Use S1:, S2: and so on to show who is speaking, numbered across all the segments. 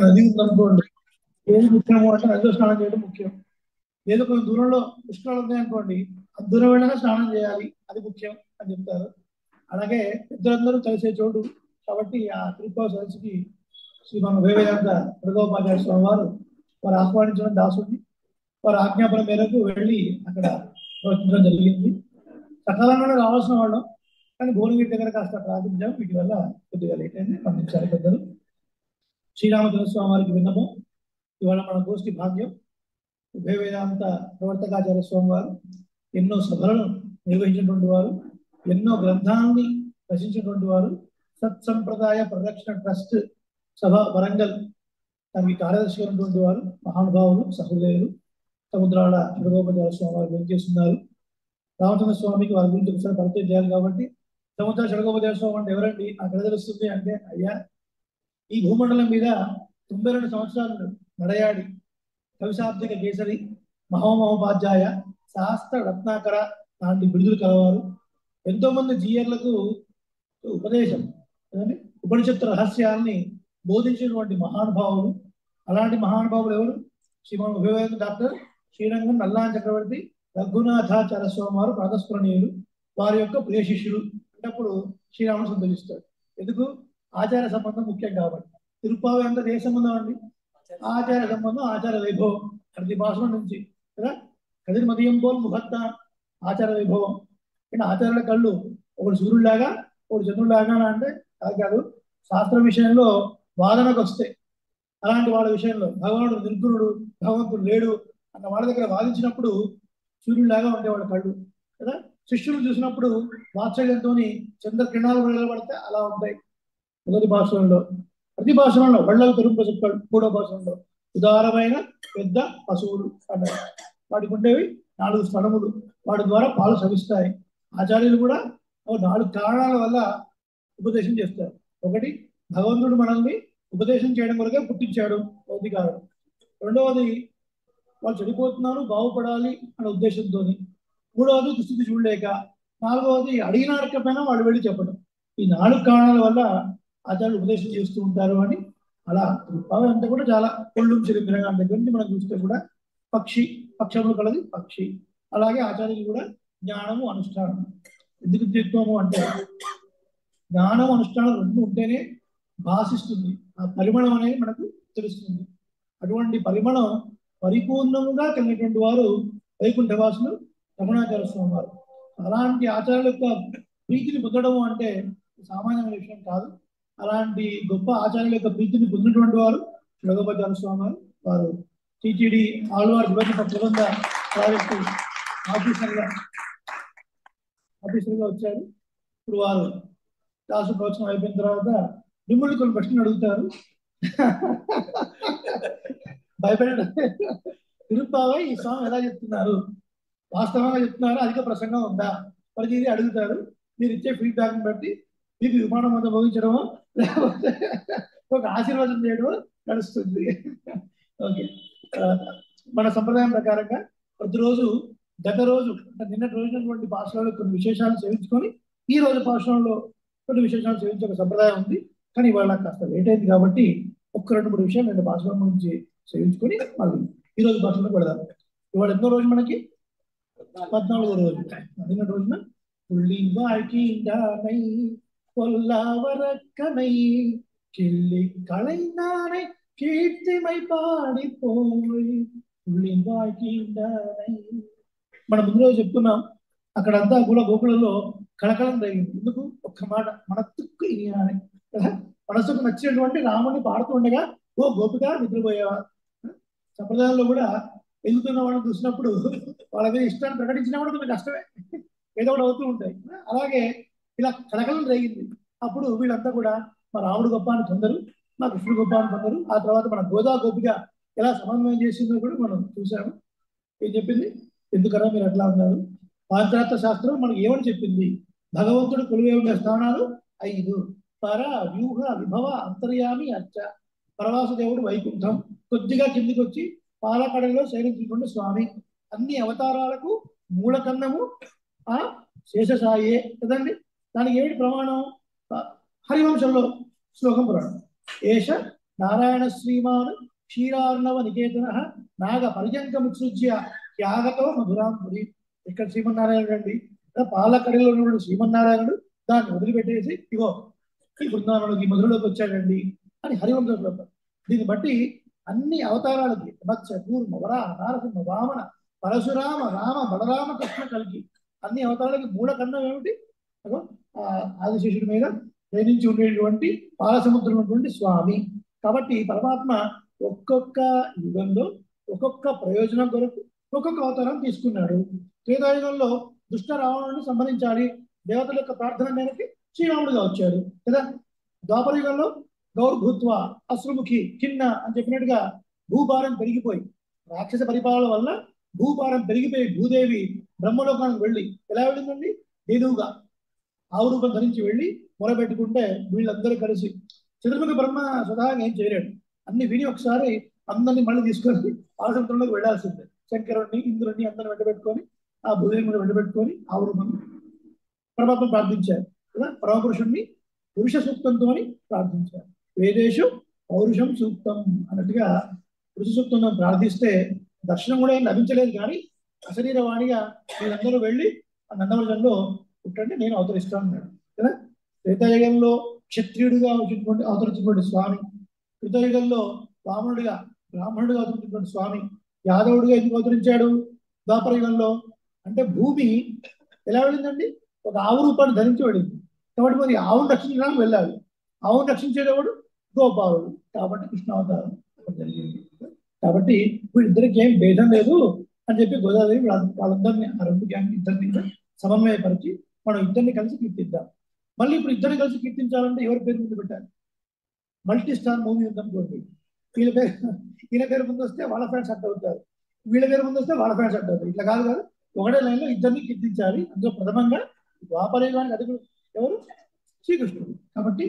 S1: నది ఉందనుకోండి, ఏది ముఖ్యము అంటే నదిలో స్నానం చేయడం ముఖ్యం. ఏదో కొంచెం దూరంలో పుష్కరాలు ఉన్నాయనుకోండి, అంత దూరం వెళ్ళినా స్నానం చేయాలి, అది ముఖ్యం అని చెప్తారు. అలాగే పెద్దలందరూ కలిసే చోటు కాబట్టి ఆ తిరుపతి సదస్సుకి శ్రీ మన వేవేదాంత ప్రగోపాచార్య స్వామి వారు ఆహ్వానించిన దాసుడిని వారి ఆజ్ఞాపన మేరకు వెళ్ళి అక్కడ ప్రవర్తించడం జరిగింది. సకాలంలో రావాల్సిన వాళ్ళం, కానీ భువనగిరి దగ్గర కాస్త ప్రార్థించాం, వీటి వల్ల కొద్దిగా లేట్ అయింది, పంపించారు పెద్దలు. శ్రీరామచంద్ర స్వామి వారికి విన్నపం, ఇవాళ మన గోష్ఠి భాగ్యం. ఉభయ వేదాంత ప్రవర్తకాచార్య స్వామి వారు ఎన్నో సభలను నిర్వహించినటువంటి వారు, ఎన్నో గ్రంథాన్ని రచించినటువంటి వారు, సత్సంప్రదాయ పరిరక్షణ ట్రస్ట్ సభ వరంగల్ దానికి కార్యదర్శి అయినటువంటి వారు, మహానుభావులు, సహృదయులు, సముద్రాల శివగోపాచార్య స్వామి వారు పనిచేస్తున్నారు. రామచంద్ర స్వామికి వారి గురించి ఒకసారి పరిచయం చేయాలి కాబట్టి, సముద్ర షడగోపాచార్య స్వామి అంటే ఎవరండి నాకు ఎలా తెలుస్తుంది అంటే, అయ్యా ఈ భూమండలం మీద 92 సంవత్సరాలు నడయాడి కవిశాబ్దిక కేసరి, మహోమహోపాధ్యాయ, శాస్త్ర రత్నాకర లాంటి బిరుదులు కలవారు. ఎంతో మంది జీయర్లకు ఉపదేశం ఉపనిషత్తు రహస్యాల్ని బోధించినటువంటి మహానుభావులు. అలాంటి మహానుభావులు ఎవరు? శ్రీమాన్ ఉభయవేద డాక్టర్ శ్రీరంగం నల్లాన్ చక్రవర్తి రఘునాథాచార్య స్వామి వారు ప్రాతస్మరణీయులు. వారి యొక్క ప్రియ శిష్యులు అన్నప్పుడు శ్రీరాముడు సంతోషిస్తాడు. ఎందుకు? ఆచార సంబంధం ముఖ్యం కాబట్టి. తిరుప్పావి అంతా ఏ సంబంధం అండి? ఆచార సంబంధం, ఆచార వైభవం. ప్రతి భాషల నుంచి కదా, కదిరి మదియం పోల్ ముఖత్తా ఆచార వైభవం. కానీ ఆచార్యుల కళ్ళు ఒకడు సూర్యుడిలాగా ఒకడు చంద్రుడిలాగా అంటే కాదు. శాస్త్ర విషయంలో వాదనకు వస్తాయి. అలాంటి వాళ్ళ విషయంలో భగవానుడు నిర్గుణుడు, భగవంతుడు లేడు అన్న వాళ్ళ దగ్గర వాదించినప్పుడు సూర్యుడిలాగా ఉండేవాడు కళ్ళు కదా. శిష్యులు చూసినప్పుడు వాత్సల్యంతో చంద్రకిరణాలు నిలబడితే అలా ఉంటాయి. మొదటి భాషలలో, ప్రతి భాషలలో వళ్ళవి తెరుపు చెప్పాడు. మూడో భాషలలో ఉదారమైన పెద్ద పశువులు అన్నారు. వాటికి ఉండేవి 4 స్థలములు, వాటి ద్వారా పాలు సవిస్తాయి. ఆచార్యులు కూడా 4 కారణాల వల్ల ఉపదేశం చేస్తారు. ఒకటి, భగవంతుడు మనల్ని ఉపదేశం చేయడం కొరకే పుట్టించాడు, మొదటి కారణం. రెండవది, వాళ్ళు చెడిపోతున్నారు, బాగుపడాలి అనే ఉద్దేశంతో. మూడవది, దుస్థితి చూడలేక. నాలుగవది, అడిగిన అడగకపోయినా వాళ్ళు వెళ్ళి చెప్పడం. ఈ 4 కారణాల వల్ల ఆచార్యులు ఉపదేశం చేస్తూ ఉంటారు అని. అలా అంతా కూడా చాలా కొళ్ళు చిరిమిరగా దగ్గర నుంచి మనం చూస్తే కూడా పక్షములు కలది పక్షి. అలాగే ఆచార్యులు కూడా జ్ఞానము అనుష్ఠానం. ఎందుకు చెప్తాము అంటే, జ్ఞానం అనుష్ఠానం రెండు ఉంటేనే భాషిస్తుంది, ఆ పరిమళం అనేది మనకు తెలుస్తుంది. అటువంటి పరిమళం పరిపూర్ణముగా కలిగినటువంటి వారు వైకుంఠవాసులు రమణాచార్య స్వామి వారు. అలాంటి ఆచార్యుల యొక్క ప్రీతిని పొందడం అంటే సామాన్యమైన విషయం కాదు. అలాంటి గొప్ప ఆచార్యుల యొక్క ప్రీతిని పొందినటువంటి వారు షడగోపాచార్య స్వామి వారు. వారు టీటీడీ ఆళ్వార్ విభజిత ప్రబంధ ప్రాజెక్టు ఆఫీసర్గా వచ్చారు. ఇప్పుడు వారు క్లాసు ప్రవచనం అయిపోయిన తర్వాత మిమ్మల్ని కొన్ని ప్రశ్నలు అడుగుతారు. భయపడడం. తిరుప్పావై ఈ స్వామి ఎలా చెప్తున్నారు, వాస్తవంగా చెప్తున్నారా, అధిక ప్రసంగం ఉందా, ప్రతిదీ అడుగుతారు. మీరు ఇచ్చే ఫీడ్బ్యాక్ని బట్టి మీకు విమానం అంతా భోగించడమో లేకపోతే ఒక ఆశీర్వాదం చేయడమో నడుస్తుంది. ఓకే, మన సంప్రదాయం ప్రకారంగా ప్రతిరోజు గత రోజు నిన్నటి రోజునటువంటి భాషలలో కొన్ని విశేషాలు సేవించుకొని ఈ రోజు భాషలో కొన్ని విశేషాలు సేవించే ఒక సంప్రదాయం ఉంది. కానీ ఇవాళ కాస్త లేట్ అయింది కాబట్టి ఒక్క 2-3 విషయాలు రెండు భాషల గురించి సేవించుకొని మళ్ళీ ఈ రోజు భాషలో పెడదాం. ఇవాళ ఎన్నో రోజు మనకి 14వ రోజు. నిన్నటి రోజున కొల్లవరక్కనై కిల్లి కళైనానై కీర్తిమై పాడిపోయి మనం ముందు రోజు చెప్తున్నాం. అక్కడంతా కూడా గోకులలో కళకళం జరిగింది. ఎందుకు? ఒక్క మాట, మన తుక్కు ఇనియాని కదా, మనసుకు నచ్చినటువంటి రాముడిని పాడుతుండగా ఓ గోపిక నిద్రపోయేవా. సంప్రదాయంలో కూడా ఎదుగుతున్న వాళ్ళని చూసినప్పుడు వాళ్ళ మీద ఇష్టాన్ని ప్రకటించినా కూడా కొంచెం కష్టమే, ఏదో ఒకటి అవుతూ ఉంటాయి. అలాగే ఇలా కలకలం జరిగింది. అప్పుడు వీళ్ళంతా కూడా మా రాముడు గొప్ప అని కొందరు, మా కృష్ణుడు గొప్ప అని కొందరు, ఆ తర్వాత మన గోదా గోపిక ఎలా సమన్వయం చేసిందో కూడా మనం చూసాము. ఏం చెప్పింది? ఎందుకన్నా మీరు ఎట్లా ఉన్నారు? పాంచాత్య శాస్త్రం మనకి ఏమని చెప్పింది? భగవంతుడు కొలువై ఉండే స్థానాలు 5: పర, వ్యూహ, విభవ, అంతర్యామి, అర్చ. పరవాసుదేవుడు వైకుంఠం, కొద్దిగా కిందికి వచ్చి పాలకడలో శయనించినటువంటి స్వామి. అన్ని అవతారాలకు మూలకన్నము ఆ శేషసాయే కదండి. దానికి ఏమిటి ప్రమాణం? హరివంశంలో శ్లోకం పురాణం. ఏష నారాయణ శ్రీమాన్ క్షీరార్ణవ నికేతన నాగ పరిజంకముత్సృజ్య త్యాగతో మధురాంపురి. ఇక్కడ శ్రీమన్నారాయణుడు అండి, పాలకడిలో ఉన్నటువంటి శ్రీమన్నారాయణుడు దాన్ని వదిలిపెట్టేసి ఇగో ఈ బృందావనంలోకి ఈ మధురలోకి వచ్చాడండి అని హరివంశంలో. దీన్ని బట్టి అన్ని అవతారాలకి మత్స్య కూర్మ వరాహ నారసింహ వామన పరశురామ రామ బలరామ కృష్ణ కలిగి అన్ని అవతారాలకి మూల కన్నం ఏమిటి? ఆదిశేషుడి మీద ప్రేమించి ఉండేటువంటి పాలసముద్రం ఉన్నటువంటి స్వామి. కాబట్టి పరమాత్మ ఒక్కొక్క యుగంలో ఒక్కొక్క ప్రయోజనం కొరకు ఒక్కొక్క అవతారం తీసుకున్నాడు. త్రేతాయుగంలో దుష్ట రావణుని సంహరించాలి, దేవతల యొక్క ప్రార్థన మేరకు శ్రీరాముడుగా వచ్చాడు కదా. ద్వాపర యుగంలో గౌర్భూత్వ అశ్రుముఖి కిన్న అని చెప్పినట్టుగా భూభారం పెరిగిపోయి రాక్షస పరిపాలన వల్ల భూభారం పెరిగిపోయి భూదేవి బ్రహ్మలోకానికి వెళ్ళి ఎలా వెళ్ళిందండి? ఏనుగుగా ఆవు రూపం ధరించి వెళ్ళి మొరబెట్టుకుంటే వీళ్ళందరూ కలిసి చతుర్ముఖ బ్రహ్మ స్వతహాగా ఏం చేయలేడు. అన్ని విని ఒకసారి అందరినీ మళ్ళీ తీసుకొని పాలసముద్రంలోకి వెళ్లాల్సిందే. శంకరుణ్ణి ఇంద్రుణ్ణి అందరిని వెంటబెట్టుకొని ఆ భూదేవి కూడా వెంటబెట్టుకొని ఆవు రూపం పరమాత్మ ప్రార్థించారు కదా. పరమపురుషుణ్ణి పురుష సూక్తంతో ప్రార్థించారు. వేదేశు పౌరుషం సూక్తం అన్నట్టుగా పురుష సూక్తంతో ప్రార్థిస్తే దర్శనం కూడా ఏం లభించలేదు. కానీ అశరీరవాణిగా వీళ్ళందరూ వెళ్ళి ఆ నందవరంలో పుట్టండి నేను అవతరిస్తాను అన్నాడు కదా. త్రేతాయుగంలో క్షత్రియుడిగా వచ్చినటువంటి అవతరించినటువంటి స్వామి, కృతయుగంలో వామనుడిగా బ్రాహ్మణుడిగా అవతరించినటువంటి స్వామి, యాదవుడిగా ఎందుకు అవతరించాడు? ద్వాపర యుగంలో అంటే భూమి ఎలా వెళ్ళిందండి? ఒక ఆవు రూపాన్ని ధరించి వెళ్ళింది కాబట్టి మరి ఆవును రక్షించడానికి వెళ్ళాలి. ఆవును రక్షించేటప్పుడు గోపాలుడు కాబట్టి కృష్ణావతారం జరిగింది. కాబట్టి వీళ్ళిద్దరికి ఏం భేదం లేదు అని చెప్పి గోదాదేవి వాళ్ళందరినీ ఆ రెండు గ్యాంగ్ ఇద్దరిని సమన్వయపరిచి మనం ఇద్దరిని కలిసి కీర్తిద్దాం. మళ్ళీ ఇప్పుడు ఇద్దరిని కలిసి కీర్తించాలంటే ఎవరి పేరు ముందు పెట్టాలి? మల్టీ స్టార్ మూవీ ఉందనుకోండి, వీళ్ళ పేరు ఈయన పేరు ముందు వస్తే వాళ్ళ ఫ్యాన్స్ అట్ అవుతారు, వీళ్ళ పేరు ముందు వస్తే వాళ్ళ ఫ్యాన్స్ అట్ అవుతారు. ఇట్లా కాదు కాదు, ఒకటే లైన్లో ఇద్దరిని కీర్తించాలి. అందులో ప్రథమంగా ద్వాపరయుగానికి అది ఎవరు? శ్రీకృష్ణుడు. కాబట్టి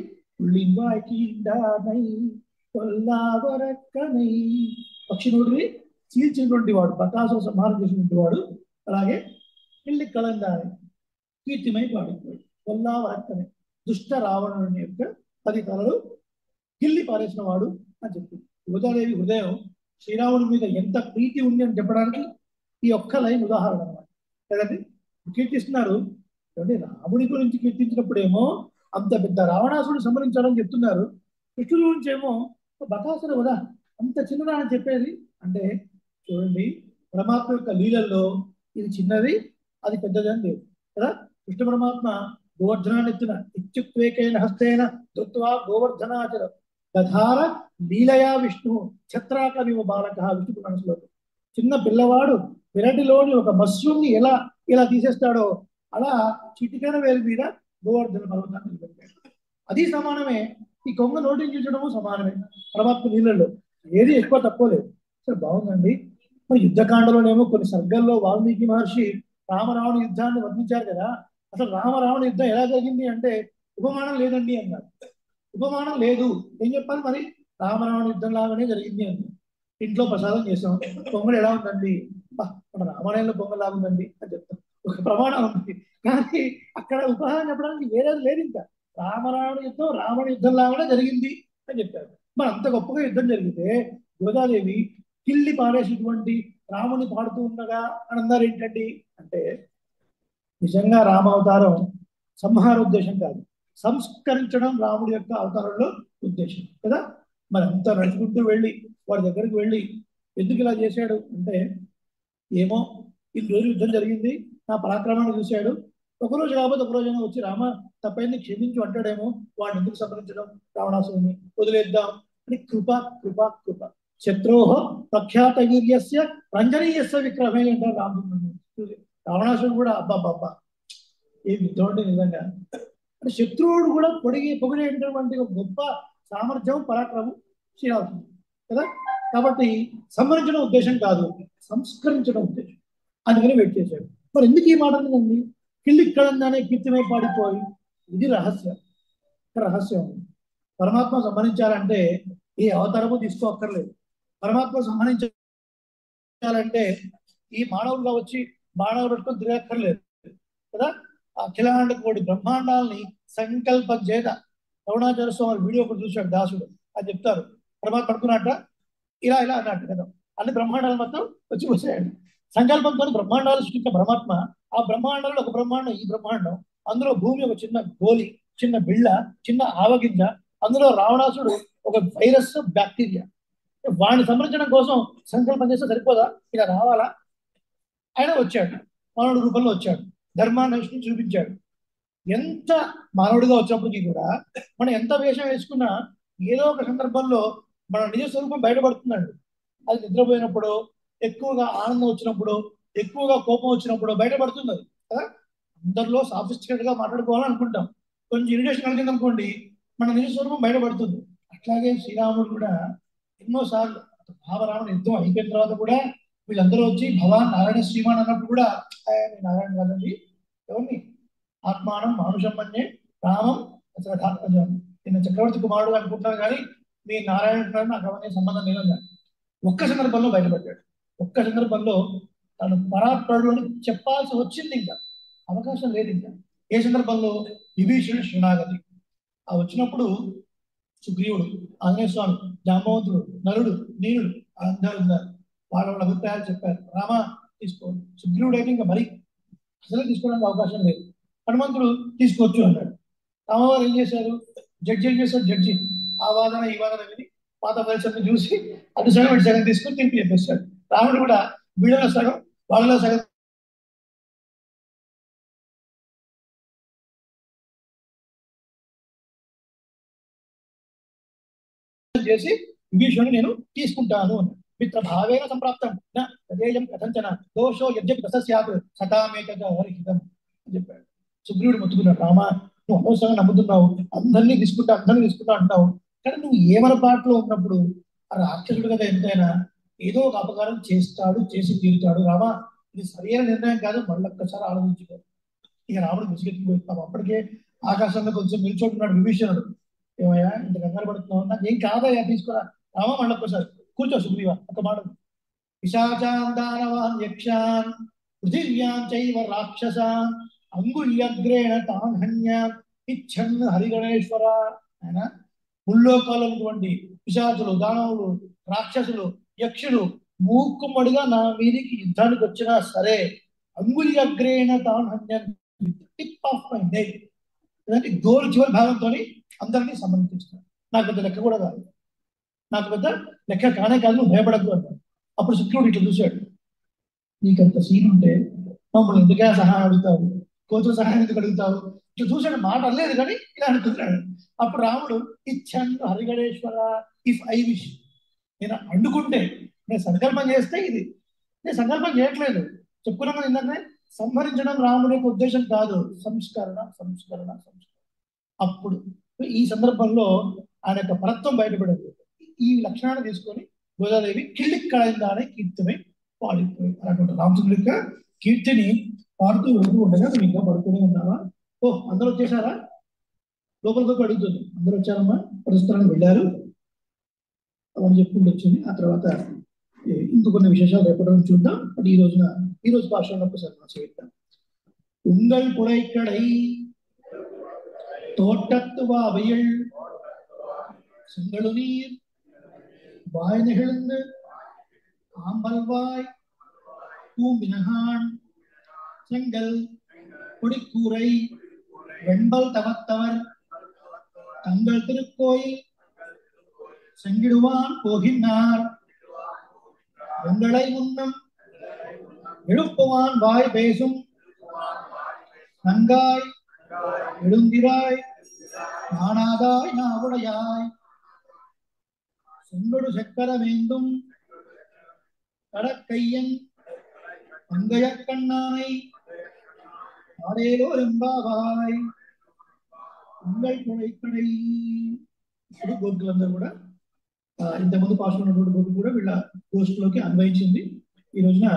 S1: పక్షినోడిని చీల్చినటువంటి వాడు, బకాసుర సంహారం చేసినటువంటి వాడు, అలాగే ఇల్లి కళందాని కీర్తిమై పాడిపోయాడు. కొల్లావరక్కనే దుష్ట రావణుని యొక్క 10 తలలు కిల్లి పారేసిన వాడు అని చెప్పింది. గోదాదేవి హృదయం శ్రీరాముడి మీద ఎంత ప్రీతి ఉంది అని చెప్పడానికి ఈ ఒక్క లైన్ ఉదాహరణ అన్నమాట కదండి. కీర్తిస్తున్నారు అంటే రాముడి గురించి కీర్తించినప్పుడేమో అంత పెద్ద రావణాసుడు సంహరించాలని చెప్తున్నారు, కృష్ణుడి గురించి ఏమో బకాసుర వద అంత చిన్నదా అని చెప్పేది. అంటే చూడండి, పరమాత్మ యొక్క లీలల్లో ఇది చిన్నది అది పెద్దది అని లేదు కదా. కృష్ణ పరమాత్మ గోవర్ధనాన్ని ఎత్తున ఇత్యుక్వేకైన హస్తేన ధృత్వా గోవర్ధనాచర దధార లీలయా విష్ణు ఛత్రాకవివ బాలక. విష్ణు మనసులో చిన్న పిల్లవాడు విరటిలోని ఒక మశ్రుని ఎలా ఇలా తీసేస్తాడో అలా చిటికెన వేలు మీద గోవర్ధన పర్వతాన్ని నిలబెట్టాడు. అది సమానమే. ఈ కొంగ నోటిని చూసడము సమానమే. పరమాత్మ నీళ్ళల్లో ఏది ఎక్కువ తక్కువ లేదు. సరే బాగుందండి. మరి యుద్ధకాండలోనేమో కొన్ని సర్గల్లో వాల్మీకి మహర్షి రామరావణ యుద్ధాన్ని వర్ణించారు కదా. అసలు రామరావణ యుద్ధం ఎలా జరిగింది అంటే ఉపమానం లేదండి అన్నారు. ఉపమానం లేదు ఏం చెప్పాలి మరి? రామరావణ యుద్ధం లాగానే జరిగింది అన్నారు. ఇంట్లో ప్రసాదం చేసాం, పొంగల్ ఎలా ఉందండి? మన రామాయణంలో పొంగల్ లాగా ఉందండి అని చెప్తాం, ఒక ప్రమాణం ఉంది. కానీ అక్కడ ఉపహారం చెప్పడానికి వేరేది లేదు. ఇంకా రామరావణ యుద్ధం రావణ యుద్ధం లాగానే జరిగింది అని చెప్పారు. మరి అంత గొప్పగా యుద్ధం జరిగితే గోదాదేవి కిల్లి పారేసినటువంటి రాముని పాడుతూ ఉండగా అని అన్నారు ఏంటండి అంటే, నిజంగా రామావతారం సంహార ఉద్దేశం కాదు, సంస్కరించడం రాముడి యొక్క అవతారంలో ఉద్దేశం కదా. మరి అంత నడుచుకుంటూ వెళ్ళి వాడి దగ్గరికి వెళ్ళి ఎందుకు ఇలా చేశాడు అంటే, ఏమో ఇన్ని రోజులు యుద్ధం జరిగింది, నా పరాక్రమాన్ని చూశాడు, ఒకరోజు కాకపోతే ఒక రోజైనా వచ్చి రామ తప్పైంది క్షమించు అంటాడేమో, వాడిని ఎందుకు సంహరించడం, రావణాసురుని వదిలేద్దాం అని కృప కృప కృప. శత్రోహ ప్రఖ్యాత వీర్యస్య రంజనీయస్య విక్రమే అంటారు రాముడు. రావణాసురుడు కూడా అబ్బాబ్బా ఏ యుద్ధం అంటే నిజంగా అంటే శత్రువుడు కూడా పొగిడేటువంటి ఒక గొప్ప సామర్థ్యం పరాక్రమం శ్రీరాముడు కదా. కాబట్టి సంహరించడం ఉద్దేశం కాదు, సంస్కరించడం ఉద్దేశం. అందుకని వెయిట్ చేశాడు. మరి ఎందుకు ఈ మాట ఉందండి? కిల్లిక్కడంగానే కీర్తిమై పాడిపోయి, ఇది రహస్యం. రహస్యం పరమాత్మ సంహరించాలంటే ఏ అవతారము తీసుకోక్కర్లేదు. పరమాత్మ సంహరించాలంటే ఈ మానవులుగా వచ్చి బాణాలు పెట్టుకొని తిరగక్కర్లేదు కదా. అఖిలాండ కోటి బ్రహ్మాండాలని సంకల్పం చేత అరుణాచల స్వామి వీడియో ఒకటి చూశాడు దాసుడు అని చెప్తారు. పరమాత్మ పడుకున్నట్ట ఇలా ఇలా అన్నట్టు కదా. అన్ని బ్రహ్మాండాలు మొత్తం వచ్చి వచ్చాయండి. సంకల్పంతో బ్రహ్మాండాలు సృష్టించిన పరమాత్మ, ఆ బ్రహ్మాండంలో ఒక బ్రహ్మాండం ఈ బ్రహ్మాండం, అందులో భూమి ఒక చిన్న గోలి, చిన్న బిళ్ళ, చిన్న ఆవగింజ, అందులో రావణాసుడు ఒక వైరస్ బ్యాక్టీరియా. వాడిని సంరక్షణ కోసం సంకల్పం చేస్తే సరిపోదా, ఇలా రావాలా? ఆయన వచ్చాడు, మానవుడి రూపంలో వచ్చాడు, ధర్మాన్ని విష్ణు చూపించాడు. ఎంత మానవుడిగా వచ్చినప్పటికీ కూడా మనం ఎంత వేషం వేసుకున్నా ఏదో ఒక సందర్భంలో మన నిజ స్వరూపం బయటపడుతుందండి. అది నిద్రపోయినప్పుడు, ఎక్కువగా ఆనందం వచ్చినప్పుడు, ఎక్కువగా కోపం వచ్చినప్పుడు బయటపడుతుంది అది కదా. అందరిలో సాఫిస్టికేట్ గా మాట్లాడుకోవాలనుకుంటాం, కొంచెం ఇరిటేషన్ కలిగింది అనుకోండి మన నిజ స్వరూపం బయటపడుతుంది. అట్లాగే శ్రీరాముడు కూడా ఎన్నోసార్లు మహాభారతం యుద్ధం అయిపోయిన తర్వాత కూడా వీళ్ళందరూ వచ్చి భగవాన్ నారాయణ శ్రీమాన్ అన్నప్పుడు కూడా ఆయన నారాయణ కాదండి, ఎవరిని ఆత్మానం మానుషం అనే రామం అసలు నేను చక్రవర్తి కుమారుడు అనుకుంటాను కానీ మీ నారాయణ నాకు అవన్నీ సంబంధం లేదన్నా. ఒక్క సందర్భంలో బయటపడ్డాడు. ఒక్క సందర్భంలో తను పరాత్పరుడు అని చెప్పాల్సి వచ్చింది, ఇంకా అవకాశం లేదు. ఇంకా ఏ సందర్భంలో? విభీషణుడు శరణాగతి. ఆ వచ్చినప్పుడు సుగ్రీవుడు, ఆంజనేయ స్వామి, జాంబవంతుడు, నలుడు, నీనుడు అందరూ ఉన్నారు. వాళ్ళ అభిప్రాయాలు చెప్పారు. రామ తీసుకోండి. సుగ్రీవుడు అయితే ఇంకా మరి అసలు తీసుకోవడానికి అవకాశం లేదు. హనుమంతుడు తీసుకోవచ్చు అన్నాడు. రామవారు ఏం చేశారు? జడ్జి ఏం చేశారు? జడ్జి ఆ వాదన ఈ వాదన విని పాత పరిస్థితిని చూసి అటు సగం ఇటు సగం తీసుకొని తింపి చెప్పేస్తాడు. రాముడు కూడా వీళ్ళలో సగం వాళ్ళలో సగం చేసి విభీషణుని నేను తీసుకుంటాను అన్నాడు. మిత్ర భావేన సంప్రాప్తం నదేయం కథంచన దోషో యజ్ఞ ప్రసస్యాత్ సతామేకహితం అని చెప్పాడు. సుగ్రీవుడు మొత్తుకున్నాడు, రామ నువ్వు అనవసరంగా నమ్ముతున్నావు, అందరినీ తీసుకుంటా అంటావు, కానీ నువ్వు ఏమన పాటలో ఉన్నప్పుడు ఆ రాక్షసుడు కదా ఎంతైనా ఏదో ఒక అపకారం చేస్తాడు, చేసి తీరుతాడు. రామ ఇది సరైన నిర్ణయం కాదు, మళ్ళొక్కసారి ఆలోచించుకో. ఇక రాముడు విసిగెత్తిపోతాం. అప్పటికే ఆకాశంలో కొంచెం నిల్చోటున్నాడు విభీషణుడు. ఏమయ్యా ఇంత కంగారు పడుతున్నావు? నాకు ఏం కాదయ్యా, తీసుకురా. రామ మళ్ళొక్కసారి కూర్చో సుగ్రీవ, ఒక మాట. పిశాచాన్ దానవాన్ యక్షాన్ పృథివ్యాం చైవ రాక్షసాన్ అంగుళ్యగ్రేణ తాన్ హన్యాన్ ఇచ్చన్ హరిగణేశ్వర. ఆయన ముల్లోకాలు ఉన్నటువంటి పిశాచులు, దానవులు, రాక్షసులు, యక్షులు మూకుమ్మడిగా నా మీదికి యుద్ధానికి వచ్చినా సరే అంగుళ్యగ్రేణ తాన్ హన్యాన్, టిప్ ఆఫ్ మై నెక్, గోరు చివరి భాగంతో అందరినీ సంబంధించుతాను. నాకు పెద్ద లెక్క కూడా కాదు, నాకు పెద్ద లెక్క కానే కాదు, నువ్వు భయపడద్దు అన్నాడు. అప్పుడు శుక్రుడు ఇట్లా చూశాడు, నీకంత సీన్ ఉంటే మమ్మల్ని ఎందుకే సహాయం అడుగుతావు, కోతుల సహాయం ఎందుకు అడుగుతావు? ఇట్లా చూశాడు, మాట అనలేదు కానీ ఇలా అనుకుంటున్నాడు. అప్పుడు రాముడు ఇచ్చాను హరిగణేశ్వర, ఇఫ్ ఐ విష్, నేను అడ్డుకుంటే, నేను సంకల్పం చేస్తే ఇది, నేను సంకల్పం చేయట్లేదు, చెప్పుకున్నాం కదా ఇందాకనే, సంహరించడం రాముడి యొక్క ఉద్దేశం కాదు, సంస్కరణ సంస్కరణ సంస్కరణ. అప్పుడు ఈ సందర్భంలో ఆయన యొక్క పరత్వం బయటపడింది. ఈ లక్షణాన్ని తీసుకొని గోదాదేవి కిళ్ళిక్కడైందా అనే కీర్తిమై పాడిపోయి అన్నటువంటి రామచంద్రుడి యొక్క కీర్తిని పాడుతూ వెళ్తూ ఉండగా నువ్వు ఇంకా పడుతూనే ఉన్నావా? ఓ అందరూ వచ్చేసారా? లోపలికి అడుగుతుంది. అందరూ వచ్చారమ్మా, పరస్పరాన్ని వెళ్ళారు అని చెప్పుకుంటూ వచ్చింది. ఆ తర్వాత ఇంకొన్ని విశేషాలు రేపటి చూద్దాం. అది ఈ రోజు భాషలో ఒకసారి చేద్దాం. உங்கள் புடைக்கடை தோட்டத்து வாவையில் செங்கழுநீர் வாய் நெகிழ்ந்து ஆம்பல்வாய் பூமினகான் செங்கல் கொடிக்கூரை வெண்பல் தவத்தவர் தங்கள் திருக்கோயில் செங்கிடுவான் போகின்றார் வெங்களை முன்னம் எழுப்புவான் வாய் பேசும் நங்காய் எழுந்திராய் நானாதாய் நாவுடையாய் செங்கொடு செக்கரமேந்தும் கடற்கையன் பங்கைய கண்ணானை ஆடேலோ ఎంబావాయ్ உங்கள் புடைக்கடை. ఇప్పుడు గోపికలందరూ కూడా ఇంతకుముందు పాస్ ఉన్నటువంటి గోపిక కూడా వీళ్ళ గోష్ఠిలోకి అన్వయించింది. ఈ రోజున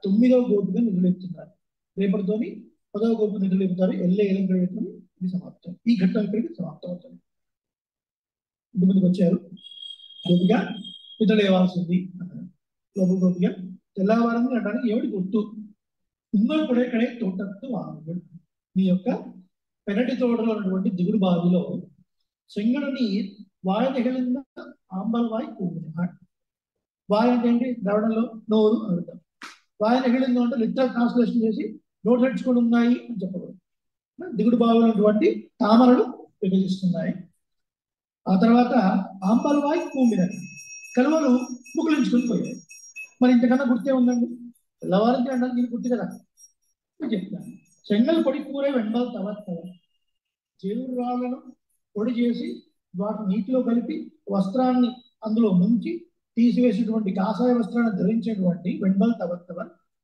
S1: 9వ గోపిక నిధులెత్తున్నారు. రేపటితోని 10వ గోపిక నిధులెత్తుతారు. ఎల్లంకతో ఇది సమాప్తం. ఈ ఘట్టం ఇక్కడికి సమాప్తం అవుతుంది. ఇంతమందికి వచ్చారు. గోపిక నిధులేవాల్సింది అన్నారు. గోపిక తెల్లవారం అనడానికి ఏమిటి గుర్తు? ఉంగల్ పుడేకడే తోటత్తు వాంగుడు, మీ యొక్క పెరటి తోటలో ఉన్నటువంటి దిగుడు బావిలో చెంగడు నీర్ వాయదగిలింద ఆంబల్వాయి కూమిన. వాయు అంటే ఏంటి? ద్రవణంలో నోరు అడుగుతాం. వాయు నెగిలిందో అంటే లిటరల్ ట్రాన్స్లేషన్ చేసి నోరు తెచ్చుకొని ఉన్నాయి అని చెప్పకూడదు. దిగుడు బాగున్నటువంటి తామరలు విభజిస్తున్నాయి. ఆ తర్వాత ఆంబల్వాయి కూమిన, కలువలు ముకులించుకొని పోయాయి. మరి ఇంతకన్నా గుర్తే ఉందండి? తెల్లవారికి అంటే దీనికి గుర్తు కదా చెప్తాను. చెంగల్ పొడి కూర వెంబల్ తవత్తవ, చేరు రాళ్లను పొడి చేసి వాటిని నీటిలో కలిపి వస్త్రాన్ని అందులో ముంచి తీసివేసినటువంటి కాషాయ వస్త్రాన్ని ధరించినటువంటి వెంబల్ తవత్తవ,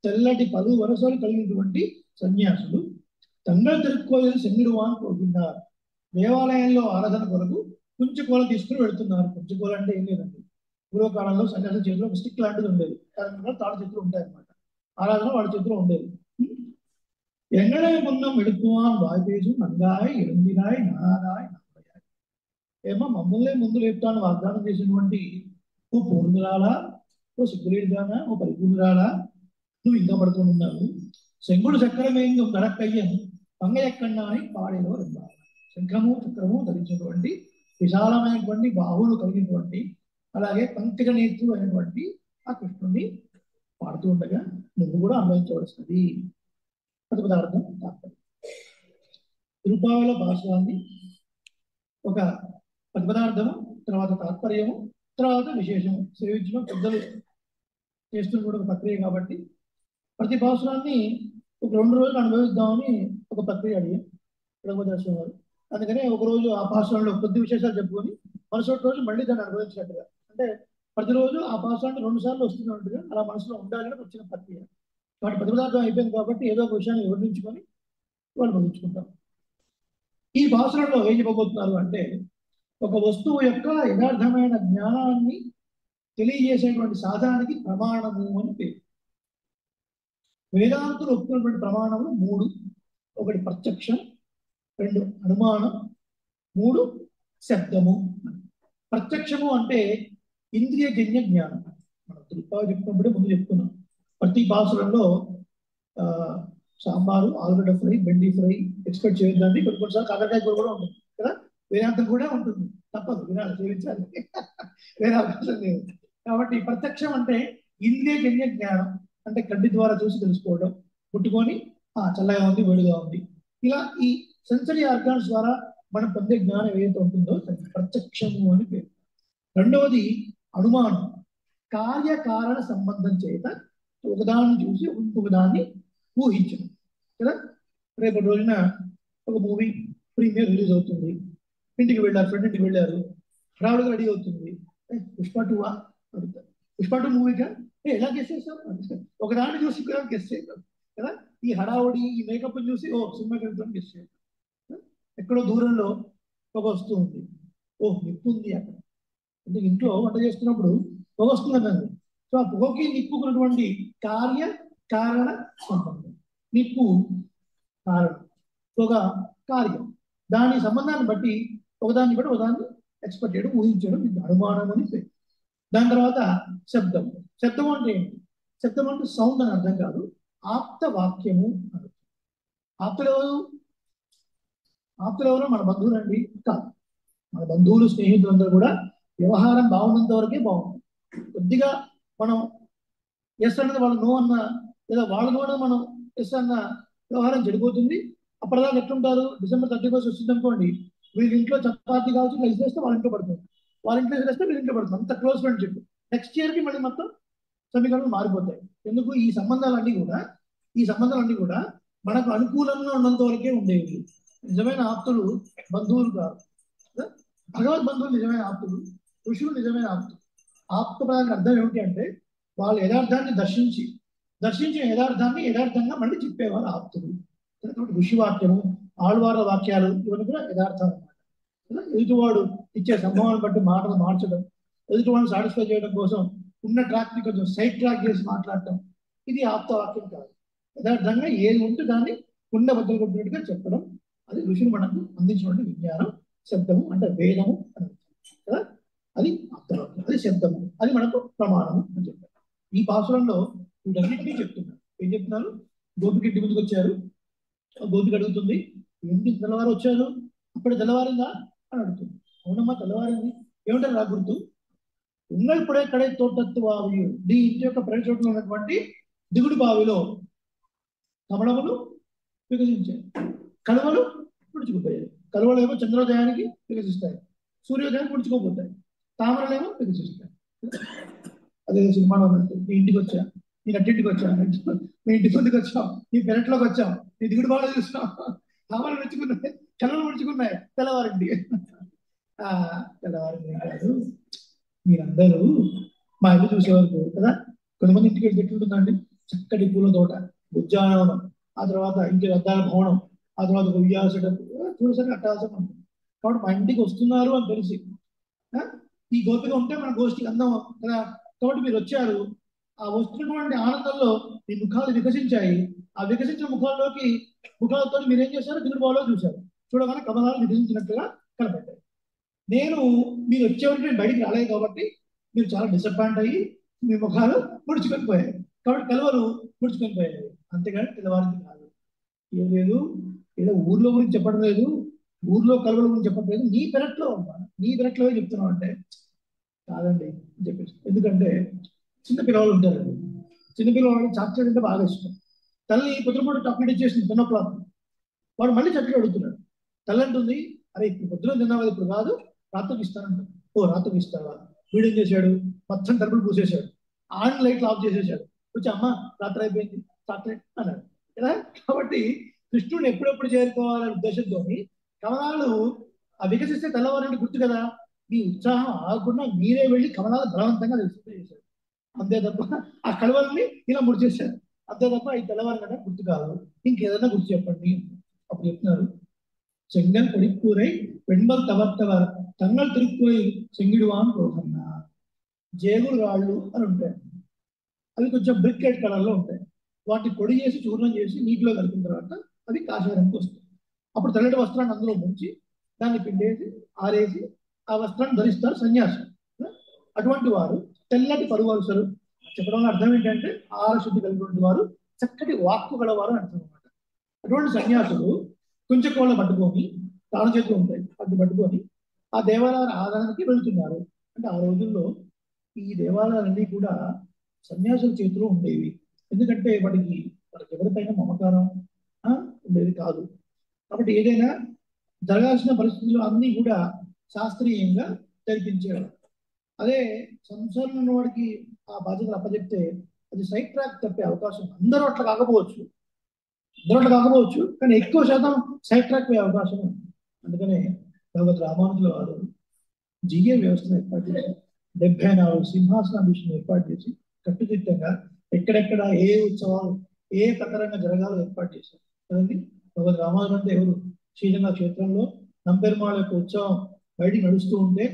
S1: తెల్లటి పలు వరసలు కలిగినటువంటి సన్యాసులు తంగళ తిరుక్కోయలు సెంగిడువాన్ పోతున్నారు. దేవాలయంలో ఆరాధన కొరకు కుంచుకోల తీసుకుని వెళుతున్నారు. కుంచుకోల అంటే ఏం లేదండి, పూర్వకాలంలో సన్యాసుల చేతిలో ఒక స్టిక్ లాంటిది ఉండేది. తాడు చేతులు ఉంటాయన్నమాట. ఆరాధన వాళ్ళ చేతిలో ఉండేది. ఎంగళ మున్నం వెళుతువాన్ వాయుపేజు నంగాయ్ ఎలుందిరాయ్ నానాదాయ్ నామయాయ్. ఏమో మమ్మల్ని ముందు లేపుతాను వాగ్దానం చేసినటువంటి ఓ పూర్ణురాలా, ఓ సిగ్గులేడుగానా, ఓ పరిపూర్ణురాలా, నువ్వు ఇంకా పడుకొని ఉన్నావు. శంకుడు చక్రమేంగం గడక్కయ్యం పంగయక్కన్నా అని పాడేలో రెండాలి. శంఖము చక్రము ధరించినటువంటి విశాలమైనటువంటి బాహువులు కలిగినటువంటి అలాగే పంకజ నేత్రులు అయినటువంటి ఆ కృష్ణుడిని పాడుతూ ఉండగా నువ్వు కూడా అన్వయించవలసినది. ప్రతిపదార్థం తాత్పర్యం. తిరుపావల భాషాన్ని ఒక ప్రతిపదార్థము, తర్వాత తాత్పర్యము, తర్వాత విశేషము సేవించడం పెద్దలు చేస్తున్న కూడా ఒక ప్రక్రియ కాబట్టి ప్రతి భాషాన్ని ఒక 2 రోజులు అనుభవిద్దామని ఒక ప్రక్రియ అడిగాం దర్శనం వారు. అందుకనే ఒక రోజు ఆ భాషలో కొద్ది విశేషాలు చెప్పుకొని మరుసటి రోజు మళ్ళీ దాన్ని అనుభవించినట్టుగా, అంటే ప్రతిరోజు ఆ భాషాన్ని 2 సార్లు వస్తున్నట్టుగా అలా మనసులో ఉండాలని వచ్చిన ప్రక్రియ. వాటి ప్రతిపదార్థం అయిపోయింది కాబట్టి ఏదో ఒక విషయాన్ని వివరించుకొని వాళ్ళు ముగించుకుంటాం. ఈ భాషలలో ఏం చెప్పబోతున్నారు అంటే, ఒక వస్తువు యొక్క యథార్థమైన జ్ఞానాన్ని తెలియజేసేటువంటి సాధనానికి ప్రమాణము అని పేరు. వేదాంతులు ఒప్పుకున్నటువంటి ప్రమాణములు 3. ఒకటి ప్రత్యక్షం, 2 అనుమానం, 3 శబ్దము. ప్రత్యక్షము అంటే ఇంద్రియజన్య జ్ఞానం. మనం తిరుపతి చెప్పుకున్నప్పుడే ముందు చెప్పుకున్నాం. ప్రతి భాషలలో సాంబారు, ఆలుగడ్డ ఫ్రై, బెండి ఫ్రై ఎక్స్పెక్ట్ చేయొద్దండి. కొన్నిసార్లు కాకరకాయ కూర కూడా ఉంటుంది కదా, వేదాంతం కూడా ఉంటుంది. తప్పదు, వినాలి, సేవించాలి, వేరే అవకాశం లేదు. కాబట్టి ప్రత్యక్షం అంటే ఇంద్రియజన్య జ్ఞానం, అంటే కంటి ద్వారా చూసి తెలుసుకోవడం, ముట్టుకొని చల్లగా ఉంది, వేడిగా ఉంది, ఇలా ఈ సెన్సరీ ఆర్గాన్స్ ద్వారా మనం పొందే జ్ఞానం ఏదైతే ఉంటుందో ప్రత్యక్షము అని పేరు. రెండవది అనుమానం, కార్యకారణ సంబంధం చేత ఒకదాన్ని చూసి ఇంకొకదాన్ని ఊహించడం కదా. రేపటి రోజున ఒక మూవీ ప్రీమియర్ రిలీజ్ అవుతుంది, ఇంటికి వెళ్ళారు, ఫ్రెండ్ ఇంటికి వెళ్ళారు, హడావుడిగా రెడీ అవుతుంది. పుష్ప 2 అడుగుతారు, పుష్ప 2 మూవీగా ఎలా గెస్ చేస్తాం? ఒకదాన్ని చూసి గెస్ చేద్దాం కదా. ఈ హడావుడి, ఈ మేకప్ చూసి సినిమాకి వెళ్తాం గెస్ చేద్దాం. ఎక్కడో దూరంలో పొగ వస్తూ ఉంది, నిప్పు ఉంది అక్కడ. అంటే ఇంట్లో వంట చేస్తున్నప్పుడు పొగ వస్తుంది కదండి. సో ఆ పొగకి నిప్పుకున్నటువంటి కార్య కారణ సంబంధం. నిప్పు కారణం, పొగ కార్యం. దాని సంబంధాన్ని బట్టి ఒకదాన్ని బట్టి ఒకదాన్ని ఎక్స్పెక్ట్ చేయడం, ఊహించడం, ఇది అనుమానం అని పేరు. దాని తర్వాత శబ్దం. శబ్దం అంటే ఏంటి? శబ్దం అంటే సౌండ్ అని అర్థం కాదు, ఆప్త వాక్యము అని. ఆప్తులు ఎవరో మన బంధువులు అండి కాదు. మన బంధువులు, స్నేహితులందరూ కూడా వ్యవహారం బాగున్నంత వరకే బాగుంది. కొద్దిగా మనం ఎస్ అన్నది వాళ్ళు నో అన్న, లేదా వాళ్ళు కూడా మనం ఎస్ అన్న వ్యవహారం చెడిపోతుంది. అప్పటిదాకా ఎట్లుంటారు? December 31 వచ్చింది అనుకోండి, వీళ్ళ ఇంట్లో చపాతీ కావచ్చు, ఇట్లా ఇసేస్తే వాళ్ళ ఇంట్లో పడుతుంది, వాళ్ళ ఇంట్లో ఇసేస్తే వీళ్ళ ఇంట్లో పడుతుంది. అంత క్లోజ్ ఫ్రెండ్షిప్. నెక్స్ట్ ఇయర్కి మళ్ళీ మొత్తం సమీకరణలు మారిపోతాయి. ఎందుకు? ఈ సంబంధాలన్నీ కూడా మనకు అనుకూలంగా ఉన్నంత వరకే ఉండేవి. నిజమైన ఆప్తులు బంధువులు కాదు. భగవద్ బంధువులు నిజమైన ఆప్తులు, ఋషులు నిజమైన ఆప్తులు. ఆప్తపదానికి అర్థం ఏమిటి అంటే, వాళ్ళు యథార్థాన్ని దర్శించిన యథార్థంగా మళ్ళీ చెప్పేవారు ఆప్తులు. ఋషివాక్యము, ఆళ్వార్ల వాక్యాలు, ఇవన్నీ కూడా యథార్థం అన్నమాట. ఎదుటివాడు ఇచ్చే సంభవాన్ని బట్టి మాటలు మార్చడం, ఎదుటివాడిని సాటిస్ఫై చేయడం కోసం ఉన్న ట్రాక్ని కొంచెం సైడ్ ట్రాక్ చేసి మాట్లాడటం, ఇది ఆప్తవాక్యం కాదు. యథార్థంగా ఏది ఉంటే దాన్ని కుండ బద్దలు కొట్టినట్టుగా చెప్పడం, అది ఋషులు మనకు అందించినటువంటి విజ్ఞానం. శబ్దము అంటే వేదము అని కదా, అది ఆప్తవాక్యం, అది శబ్దము, అది మనకు ప్రమాణము అని చెప్పారు. ఈ పాసురంలో వీటన్నిటినీ చెప్తున్నారు. ఏం చెప్తున్నారు? గోపికి ఇంటి ముందుకు వచ్చారు, గోపికి అడుగుతుంది, ఏంటి తెల్లవారు వచ్చారు, అప్పుడు తెల్లవారిందా అని అడుగుతుంది. అవునమ్మా తెల్లవారింది, ఏమిటారు రా గుర్తు? ఉంగల్ పడే కడే తోటత్తు బావియు, నీ ఇంటి యొక్క ప్రతి చోట్ల ఉన్నటువంటి దిగుడు బావిలో కమలములు వికసించాయి, కలువలు పుడుచుకుపోయాయి. కలువలు ఏమో చంద్రోదయానికి వికసిస్తాయి, సూర్యోదయానికి పుడుచుకోపోతాయి, తామరలేమో వికసిస్తాయి. అదే సినిమాలో ఉన్నట్టు నీ ఇంటికి వచ్చా, నీ నట్టింటికి వచ్చా, మీ ఇంటి ముందుకు వచ్చాం, నీ పెరట్లోకి వచ్చాం, నీ దిగుడు బాగా చూస్తాం, తామరలు విడుచుకున్నాయి, కలువలు విడుచుకున్నాయి, తెల్లవారింటి. తెల్లవారింటి కాదు, మీరందరూ మా ఇల్లు చూసేవారు కదా, కొంతమంది ఇంటికి వెళ్ళి ఎట్లుంటుందండి, చక్కటి పూల తోట, ఉద్యానవనం, ఆ తర్వాత ఇంటి అద్దాల భవనం, ఆ తర్వాత ఉయ్యాసడం చూసాక అట్టాల్సిన ఉంటుంది. కాబట్టి మా ఇంటికి వస్తున్నారు అని తెలిసి ఈ గోపిక ఉంటే మన గోష్ఠికి అందం కదా. కాబట్టి మీరు వచ్చారు, ఆ వస్తున్నటువంటి ఆనందంలో మీ ముఖాలు వికసించాయి. ఆ వికసించిన ముఖాలతో మీరేం చేశారు, దిగుడు బావులో చూశారు. చూడగానే కమలాలు వికసించినట్టుగా కనపడ్డాయి. నేను మీరు వచ్చేవారికి నేను బయటికి రాలేదు కాబట్టి మీరు చాలా డిసప్పాయింట్ అయ్యి మీ ముఖాలు ముడుచుకొని పోయాయి. కాబట్టి కలువలు ముడుచుకొని పోయాయి, అంతేగాని తెల్లవారింది కాదు. ఏం లేదు, ఏదో ఊర్లో గురించి చెప్పడం లేదు, ఊర్లో కలువల గురించి చెప్పడం లేదు, నీ పెరట్లో నీ పెరట్లో చెప్తున్నావు అంటే కాదండి అని చెప్పేసి. ఎందుకంటే చిన్నపిల్లవాళ్ళు ఉంటారండి, చిన్నపిల్లవాళ్ళు చాక్లెట్ అంటే బాగా ఇష్టం. తల్లి పొద్దునపూట చాక్లెట్ ఇచ్చేసింది 10 o'clock, వాడు మళ్ళీ చాక్లెట్ అడుగుతున్నాడు. తల్లి అంటుంది, అరే ఇప్పుడు పొద్దున తిన్నావు, ఇప్పుడు కాదు రాత్రికి ఇస్తానంట. ఓ రాత్రికి ఇస్తావా? వీడేం చేశాడు, మొత్తం తలుపులు పూసేశాడు, ఆన్ లైట్లు ఆఫ్ చేసేసాడు, వచ్చి అమ్మ రాత్రి అయిపోయింది చాక్లెట్ అన్నాడు కదా. కాబట్టి కృష్ణుడు ఎప్పుడెప్పుడు చేరుకోవాలనే ఉద్దేశంతో కమలాలు ఆ వికసిస్తే తెల్లవారంటే గుర్తు కదా, మీ ఉత్సాహం ఆగకుండా మీరే వెళ్ళి కమలాలు బలవంతంగా చేశారు, అంతే తప్ప ఆ కలువల్ని ఇలా ముడిచేశారు, అంతే తప్ప ఈ తెల్లవారు కదా గుర్తు కాదు, ఇంకేదైనా గుర్తు చెప్పండి. అప్పుడు చెప్తున్నారు, செங்கல் பொடிக்கூரை வெண்பல் தவர்த்தவர் தங்கள் திருக்குறை செங்கிடுவாన్ పోకన్నా. జేగులు రాళ్ళు అని ఉంటాయి, అవి కొంచెం బ్రికెట్ కలర్లో ఉంటాయి. వాటిని పొడి చేసి చూర్ణం చేసి నీటిలో కలిపిన తర్వాత అది కాషాయానికి వస్తుంది. అప్పుడు తెల్లటి వస్త్రాన్ని అందులో ముంచి దాన్ని పిండేసి ఆరేసి ఆ వస్త్రాన్ని ధరిస్తారు సన్యాసం. అటువంటి వారు తెల్లటి పరువరుసలు చెప్పడం వల్ల అర్థం ఏంటంటే ఆహారశుద్ధి కలిగినటువంటి వారు, చక్కటి వాక్కు గలవారు అని అర్థం అనమాట. అటువంటి సన్యాసులు కొంచెం కోళ్ళ పట్టుకొని, తాళ చేతులు ఉంటాయి వాటిని పట్టుకొని ఆ దేవాలయాల ఆరాధనకి వెళ్తున్నారు. అంటే ఆ రోజుల్లో ఈ దేవాలయాలన్నీ కూడా సన్యాసుల చేతిలో ఉండేవి. ఎందుకంటే వాటికి ఎవరిపైన మమకారం ఉండేది కాదు. కాబట్టి ఏదైనా జరగాల్సిన పరిస్థితులు అన్నీ కూడా శాస్త్రీయంగా జరిపించేవారు. అదే సంసారంలో ఉన్నవాడికి ఆ బాధ్యతలు అప్పచెప్తే అది సైడ్ ట్రాక్ తప్పే అవకాశం, అందరూ అట్లా కాకపోవచ్చు కానీ ఎక్కువ శాతం సైడ్ ట్రాక్ పోయే అవకాశం ఉంది. అందుకనే భగవద్ రామానుజుల వారు జిఏ వ్యవస్థను ఏర్పాటు చేసి 74 సింహాసనాభిషేకం ఏర్పాటు చేసి కట్టుదిట్టంగా ఎక్కడెక్కడ ఏ ఉత్సవాలు ఏ ప్రకారంగా జరగాలో ఏర్పాటు చేశారు కదండి. భగవద్ రామానుజులు అంటే ఎవరు? శ్రీరంగ క్షేత్రంలో నంపెరుమాళ యొక్క ఉత్సవం బయటికి నడుస్తూ ఉంటే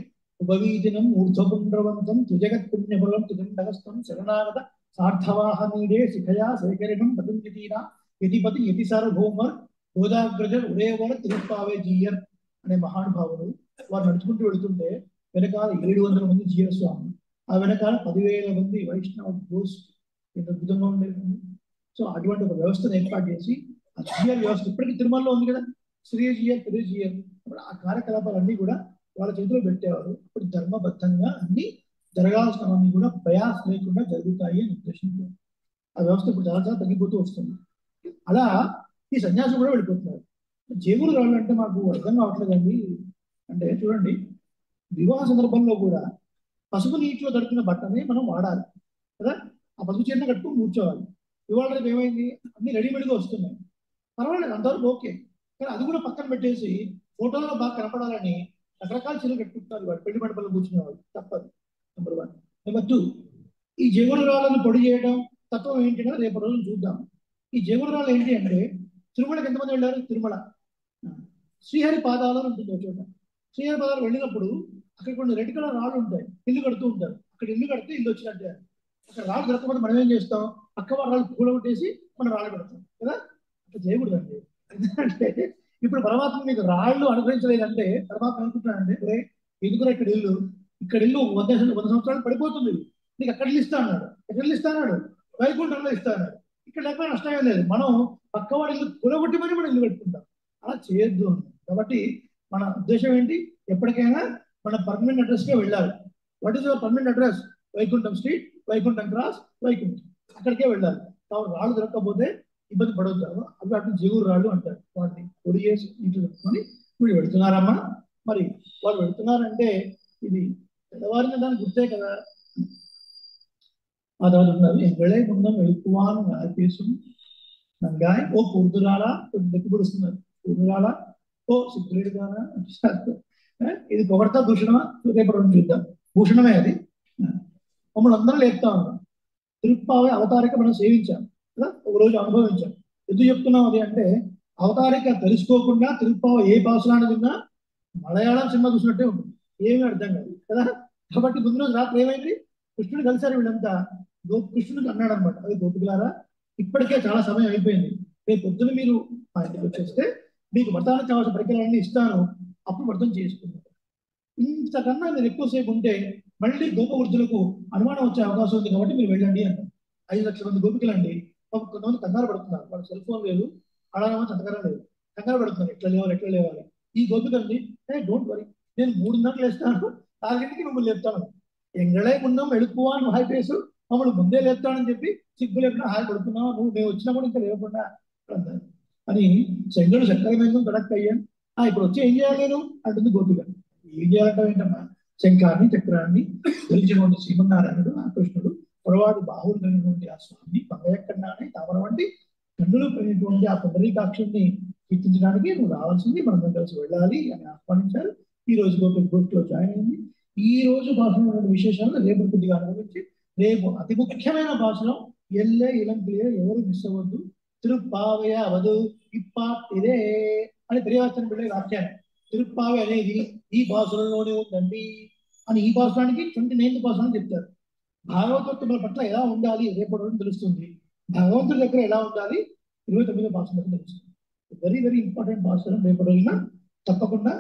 S1: ఉపవీదినం ఊర్ధ్వపుండ్రవంతం త్రిజగత్ పుణ్యఫలం త్రిగండగస్తం శరణాగత సార్థవాహనీడే శిఖయా శేఖరిణం పతంజతీరా యతిపతి యతి సార్వభౌమర్ గోదాగ్రజర్ ఉదయవర తిరుప్పావే జీయర్ అనే మహానుభావులు వారు నడుచుకుంటూ వెళుతుంటే వెనకాల 700 మంది జీయర్ స్వామి, ఆ వెనకాల 10,000 మంది వైష్ణవ గోష్ఠి, ఎంత అద్భుతంగా ఉండేది. సో అటువంటి ఒక వ్యవస్థను ఏర్పాటు చేసి ఆ జీయర్ వ్యవస్థ ఇప్పటికీ తిరుమలలో ఉంది కదా, శ్రీ జీయర్ తిరు జీయర్, ఆ కార్యకలాపాలన్నీ కూడా వాళ్ళ చేతిలో పెట్టేవారు. ఇప్పుడు ధర్మబద్ధంగా అన్ని జరగాల్సినవన్నీ కూడా ప్రయాస లేకుండా జరుగుతాయి అని ఉద్దేశంతో ఆ వ్యవస్థ ఇప్పుడు చాలా చాలా తగ్గిపోతూ వస్తుంది. అలా ఈ సన్యాసం కూడా వెళ్ళిపోతున్నారు. జేగులు రాళ్ళు అంటే మాకు అర్థం కావట్లేదండి అంటే, చూడండి వివాహ సందర్భంలో కూడా పసుపు నీటిలో దొరికిన బట్టని మనం వాడాలి కదా, ఆ పసుపు చీరను కట్టుకుని కూర్చోవాలి. ఇవాళ రేపు ఏమైంది, అన్ని రెడీమేడ్గా వస్తున్నాయి, పర్వాలేదు అంతవరకు ఓకే, కానీ అది కూడా పక్కన పెట్టేసి ఫోటోల్లో బాగా కనపడాలని రకరకాల చీరలు కట్టుకుంటున్నారు వాడు పెళ్లి మండపంలో కూర్చునే వాళ్ళు. తప్పదు. నెంబర్ 1. నెంబర్ 2, ఈ జేగులు రాళ్ళను పొడి చేయడం తత్వం ఏంటి అంటే రేపు రోజులు చూద్దాం. ఈ జేగులు రాళ్ళు ఏంటి అంటే, తిరుమలకి ఎంతమంది వెళ్ళారు? తిరుమల శ్రీహరి పాదాలు ఉంటుంది చోట. శ్రీహరి పాదాలు వెళ్ళినప్పుడు అక్కడ కొన్ని రెడ్ కలర్ రాళ్ళు ఉంటాయి, ఇల్లు కడుతూ ఉంటారు. అక్కడ ఇల్లు కడితే ఇల్లు వచ్చినట్టే. అక్కడ రాళ్ళు దొరకకపోతే మనం ఏం చేస్తాం, పక్క రాళ్ళు కూడగొట్టేసి మనం రాళ్ళు పెడతాం కదా. అట్లా చేయకూడదండి. ఎందుకంటే ఇప్పుడు పరమాత్మ మీకు రాళ్ళు అనుగ్రహించలేదంటే పరమాత్మ అనుకుంటున్నాడంటే, ఎందుకు ఇక్కడ ఇల్లు 100 సంవత్సరాలు పడిపోతుంది, నీకు అక్కడ ఇల్లు ఇస్తా అన్నాడు, ఎక్కడ ఇల్లు ఇస్తా అన్నాడు, వైకుంఠంలో ఇస్తా అన్నాడు. ఇక్కడ లేకపోతే నష్టమే లేదు, మనం పక్కవాడి ఇల్లు కూడగొట్టి మరి మనం ఇల్లు పెట్టుకుంటాం. అలా చేయొద్దు. కాబట్టి మన ఉద్దేశం ఏంటి, ఎప్పటికైనా మన పర్మనెంట్ అడ్రస్కే వెళ్ళాలి. What is your permanent address? Vaikuntham street, Vaikuntham cross, Vaikuntham. అక్కడికే వెళ్ళాలి. కాబట్టి రాళ్ళు దొరకకపోతే ఇబ్బంది పడవుతారు. అవి వాటిని జీవురు రాళ్ళు అంటారు. వాటిని పొడి చేసి ఇంట్లో పెట్టుకొని వీళ్ళు వెళుతున్నారమ్మా. మరి వాళ్ళు వెళుతున్నారంటే ఇది తెల్లవారిన దాన్ని గుర్తే కదా. ఆ తర్వాత ఉన్నారు ఎగళే ముందం వెళుకువాను పేసు నంగాయ్ ఓ పూర్దురాలా దగ్గర పొడుస్తున్నారు. పూర్దురాలా ఓ సిగ్గులేడుగానా ఇది పొగడతా దూషణమా? రేపటి రోజు చూద్దాం. భూషణమే అది. మమ్మల్ని అందరూ లేపుతా ఉన్నాం. తిరుప్పావే అవతారిక మనం సేవించాం కదా, ఒక రోజు అనుభవించాం. ఎందుకు చెప్తున్నాం అది అంటే అవతారిక తెలుసుకోకుండా తిరుప్పావ ఏ భాషలాన్ని విన్నా మలయాళం సినిమా చూసినట్టే ఉంటుంది. ఏమీ అర్థం కాదు కదా. కాబట్టి ముందు రోజు రాత్రి ఏమైంది, కృష్ణుడు కలిసారు వీళ్ళంతా. కృష్ణుడికి అన్నాడు అనమాట, అది గోపికలారా ఇప్పటికే చాలా సమయం అయిపోయింది, రేపు పొద్దున మీరు మా ఇంటికి వచ్చేస్తే మీకు వ్రతానికి కావాల్సిన పరికరాలన్నీ ఇస్తాను, అప్పుడు వ్రతం చేసుకున్నారు. ఇంతకన్నా మీరు ఎక్కువసేపు ఉంటే మళ్ళీ గోపవృద్ధులకు అనుమానం వచ్చే అవకాశం ఉంది, కాబట్టి మీరు వెళ్ళండి అన్నారు. 5 లక్షల మంది గోపికలు అండి. కొంతమంది కంగారు పడుతున్నారు, వాళ్ళ సెల్ ఫోన్ లేదు, అలాగే సంతకారం లేదు, కంగారు పడుతున్నారు ఎట్లా లేవాలి ఎట్లా లేవాలి. ఈ గోపికండి డోంట్ వరీ, నేను 3:30 లేస్తాను, 4 మిమ్మల్ని లేపుతాను. ఎంగళే ముందం వెళ్ళిపోవాను హాయ్ పేసు, మమ్మల్ని ముందే లేపుతానని చెప్పి సిగ్గు లేకుండా హాయి పడుతున్నావు, నువ్వు మేము వచ్చినా కూడా ఇంకా లేకుండా అని శంకరుడు చక్రమేందుకు కడక్ట్ అయ్యాను. ఇప్పుడు వచ్చి ఏం చేయాలి నేను అంటుంది గోపిక. ఏం చేయాలంటే ఏంటమ్మా, శంఖాన్ని చక్రాన్ని ధరించినటువంటి శ్రీమన్నారాయణుడు ఆ కృష్ణుడు పొరవాడు బాహుడు కలిగినటువంటి ఆ స్వామి పంగయక్కడానే తామర వంటి కన్నులు కలిగినటువంటి ఆ పుండరీకాక్షుడిని కీర్తించడానికి నువ్వు రావాల్సింది, మనం కలిసి వెళ్ళాలి అని ఆహ్వానించారు. ఈ రోజు గోపిక గోష్ఠిలో జాయిన్ అయింది. ఈ రోజు భాషలో విశేషాలను రేపు కొద్దిగా అనుభవించి రేపు అతి ముఖ్యమైన భాషలో ఎల్లే ఇలంకిలే ఎవరు మిస్ అవ్వద్దు. తిరుప్పావయ అవదు ఇదే అని తెలియవచ్చని వెళ్ళే వాక్యాన్ని. తిరుప్పావి అనేది ఈ భాషలలోనే ఉందండి అని ఈ భాషానికి 29th భాష అని చెప్తారు. భాగవతోత్తముల పట్ల ఎలా ఉండాలి రేపటి రోజు తెలుస్తుంది, భగవంతుడి దగ్గర ఎలా ఉండాలి 29వ భాష తెలుస్తుంది. వెరీ వెరీ ఇంపార్టెంట్ భాషలు రేపటి రోజున తప్పకుండా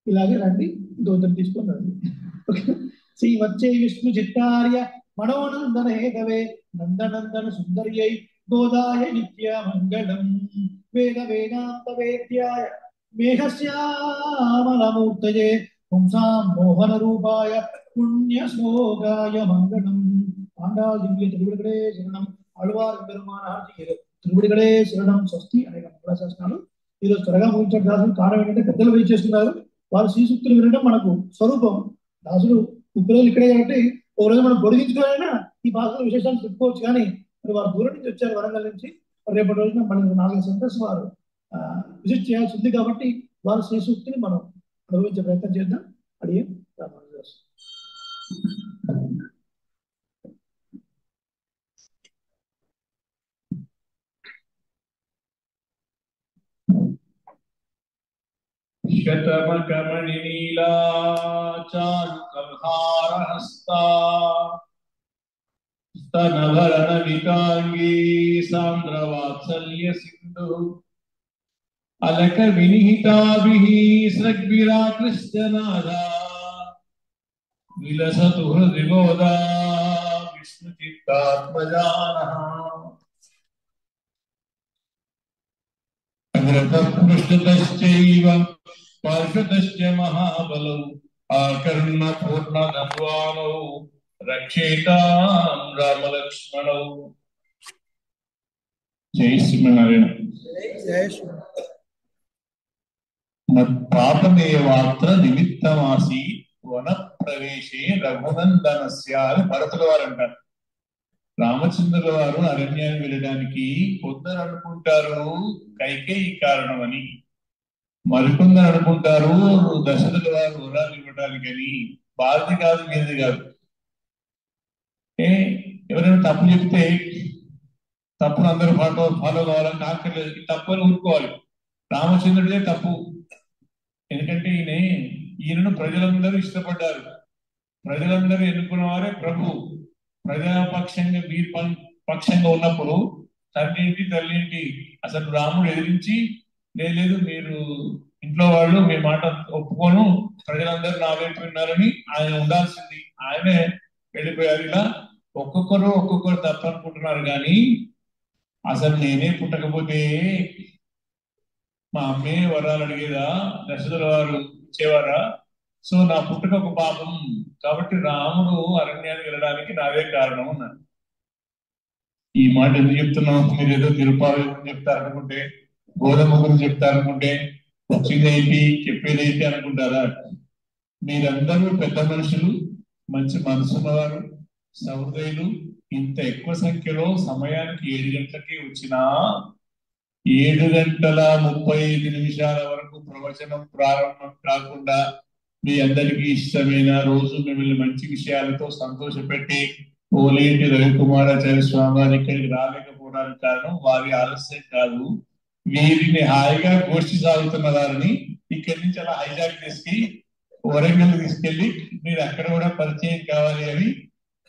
S1: ఇలాగే రండి, గౌతమ్ తీసుకొని రండి. శ్రీ వచ్చే విష్ణు చిత్తార్య మనోనందన హేతవే నందనందన సుందర్యై గోదాయ నిత్య మంగళం వేద వేదాంత వేద్యాయ మేఘశ్యామలమూర్తయే పుంసాం మోహన రూపాయ పుణ్య శ్లోకాయ మంగళం. ఆండాల్ దివ్య తిరువిడగడే శరణం, ఆళ్వార్ పెరుమాన తిరువిడగడే శరణం. స్వస్తి అనేక మంగళాశాసనాలు ఈరోజు త్వరగా ముగించడం దాసులు కారణం ఏంటంటే పెద్దలు వెయిట్ చేస్తున్నారు. వారు శ్రీ సూక్తులు వినడం మనకు స్వరూపం. దాసులు 30 రోజులు ఇక్కడే కాబట్టి ఒక రోజు మనం పొడిగించుకోవాలైనా ఈ భాషలో విశేషాలు చెప్పుకోవచ్చు. కానీ మరి వారు దూరం నుంచి వచ్చారు, వరంగల్ నుంచి. రేపటి రోజున మన 4 సెంటర్స్ వారు విజిట్ చేయాల్సి ఉంది కాబట్టి వారు శ్రీ సూక్తిని మనం అనుభవించే ప్రయత్నం చేద్దాం. అడిగే
S2: శతమకమణినీలా చారుకల్హారహస్తా స్తనభరణ వికాంగీ సాంద్రవాత్సల్య సింధు అలక వినిహితాభిః సృగ్విరాకృష్ణనాదా విలసతు హృది గోదా విష్ణు చిత్తాత్మజానః. పృష్ఠతశ్చైవ పార్శ్వతశ్చ మహాబలౌ ఆకర్ణ పూర్ణ ధన్వానౌ రక్షేతాం రామలక్ష్మణౌ. జై శ్రీమన్నారాయణ. మత్పాపమేవాత్ర నిమిత్తమాసి వన ప్రవేశే రఘునందనస్య అని భరతుల వారు అంటారు. రామచంద్రుల వారు అరణ్యాన్ని వెళ్ళడానికి కొందరు అనుకుంటారు కైకేయి కారణమని, మరికొందరు అనుకుంటారు దశరథుల వారు వరాలు ఇవ్వడానికి అని. బాధి కాదు, మీది కాదు. ఎవరైనా తప్పు చెప్తే తప్పును అందరూ ఫాలో కావాలని కాకర్లేదు, తప్పని ఊరుకోవాలి. రామచంద్రుడే తప్పు, ఎందుకంటే ఈయనను ప్రజలందరూ ఇష్టపడ్డారు. ప్రజలందరూ ఎన్నుకున్న వారే ప్రభు. ప్రజాపక్షంగా వీరి పక్షంగా ఉన్నప్పుడు తండ్రింటి తల్లింటి అసలు రాముడు ఎదిరించి లేదు మీరు ఇంట్లో వాళ్ళు మీ మాట ఒప్పుకోను, ప్రజలందరూ నా వైపు విన్నారని ఆయన ఉండాల్సింది. ఆయనే వెళ్ళిపోయారు. ఇలా ఒక్కొక్కరు తప్పనుకుంటున్నారు. కానీ అసలు నేనే పుట్టకపోతే మా అమ్మే వరాలు అడిగేదా, దశరథుల వారు ఇచ్చేవారా? సో నా పుట్టుక ఒక పాపం, కాబట్టి రాముడు అరణ్యానికి వెళ్ళడానికి నాదే కారణం అన్నాడు. ఈ మాట ఎందుకు చెప్తున్నాం? మీరు ఏదో తిరుపాలు చెప్తారనుకుంటే, గోధుమ గురించి చెప్తారనుకుంటే, వచ్చిందేంటి చెప్పేదేంటి అనుకుంటారా? మీరందరూ పెద్ద మనుషులు, మంచి మనసున్నవారు, సహృదయులు. ఇంత ఎక్కువ సంఖ్యలో సమయానికి 7 గంటలకి వచ్చినా 7:35 వరకు ప్రవచనం ప్రారంభం కాకుండా మీ అందరికీ ఇష్టమైన రోజు మిమ్మల్ని మంచి విషయాలతో సంతోషపెట్టి ఓలేటి రవికుమారాచార్య స్వామి గారు ఇక్కడికి రాలేకపోవడానికి కారణం వారి ఆలస్యం కాదు, వీరిని హాయిగా గోష్ఠి సాగుతున్న వారిని ఇక్కడి నుంచి అలా హైజాక్ చేసి వరంగల్ తీసుకెళ్లి మీరు అక్కడ కూడా పరిచయం కావాలి అని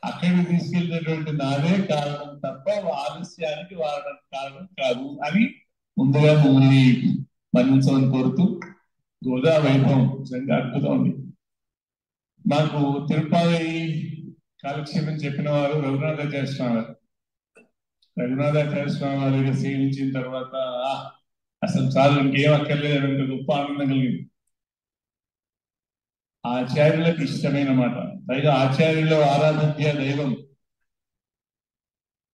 S2: అక్కడికి తీసుకెళ్ళినటువంటి నాదే కారణం తప్ప ఆలస్యానికి వాడడానికి కారణం కాదు అని ముందుగా మిమ్మల్ని మన్నించమని కోరుతూ, గోదా వైభవం నిజంగా అద్భుతం ఉంది. నాకు తిరుపతి కాలక్షేపం చెప్పిన వారు రఘునాథాచార్య స్వామి వారు. రఘునాథాచార్య స్వామి వారి దగ్గర సేవించిన తర్వాత అసలు చాలు ఇంకేం అక్కర్లేదు అంటే గొప్ప ఆనందం కలిగింది. ఆచార్యులకు ఇష్టమైన మాట. పైగా ఆచార్యుల ఆరాధ్య దైవం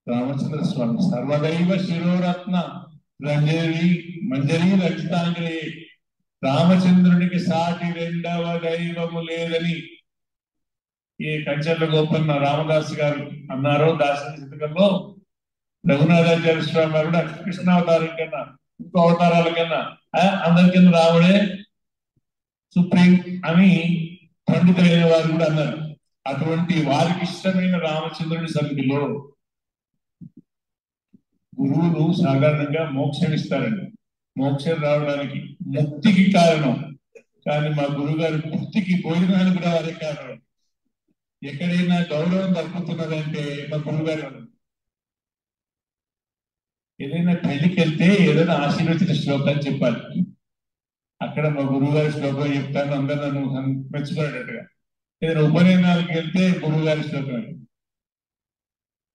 S2: రామచంద్ర స్వామి. సర్వదైవ శిరోరత్న మంజరి రక్షితాంజలి. రామచంద్రునికి సాటి రెండవ దైవము లేదని ఈ కంచెల గోపన్న రామదాస్ గారు అన్నారో దాసరి శతకంలో, రఘునాథాచార్య స్వామి వారు కూడా కృష్ణావతారం కన్నా ఇంకో అవతారాల కన్నా అందరికన్నా రాముడే సుప్రీం అని పండితులైన వారు కూడా అన్నారు. అటువంటి వారికి ఇష్టమైన రామచంద్రుడి సన్నిధిలో గురువులు సాధారణంగా మోక్షం ఇస్తారండి. మోక్షం రావడానికి ముక్తికి కారణం, కానీ మా గురువు గారి ముక్తికి భోజనానికి కూడా వారే కారణం. ఎక్కడైనా గౌరవం దక్కుతున్నదంటే మా గురువు గారు. ఏదైనా పెళ్లికి వెళ్తే ఏదైనా ఆశీర్వచన శ్లోకాలు చెప్పాలి. అక్కడ మా గురువు గారి శ్లోకం చెప్తాను, అందరూ నన్ను మెచ్చుకునేటట్టుగా. ఏదైనా ఉపనయనాలకు వెళ్తే గురువు గారి శ్లోకం.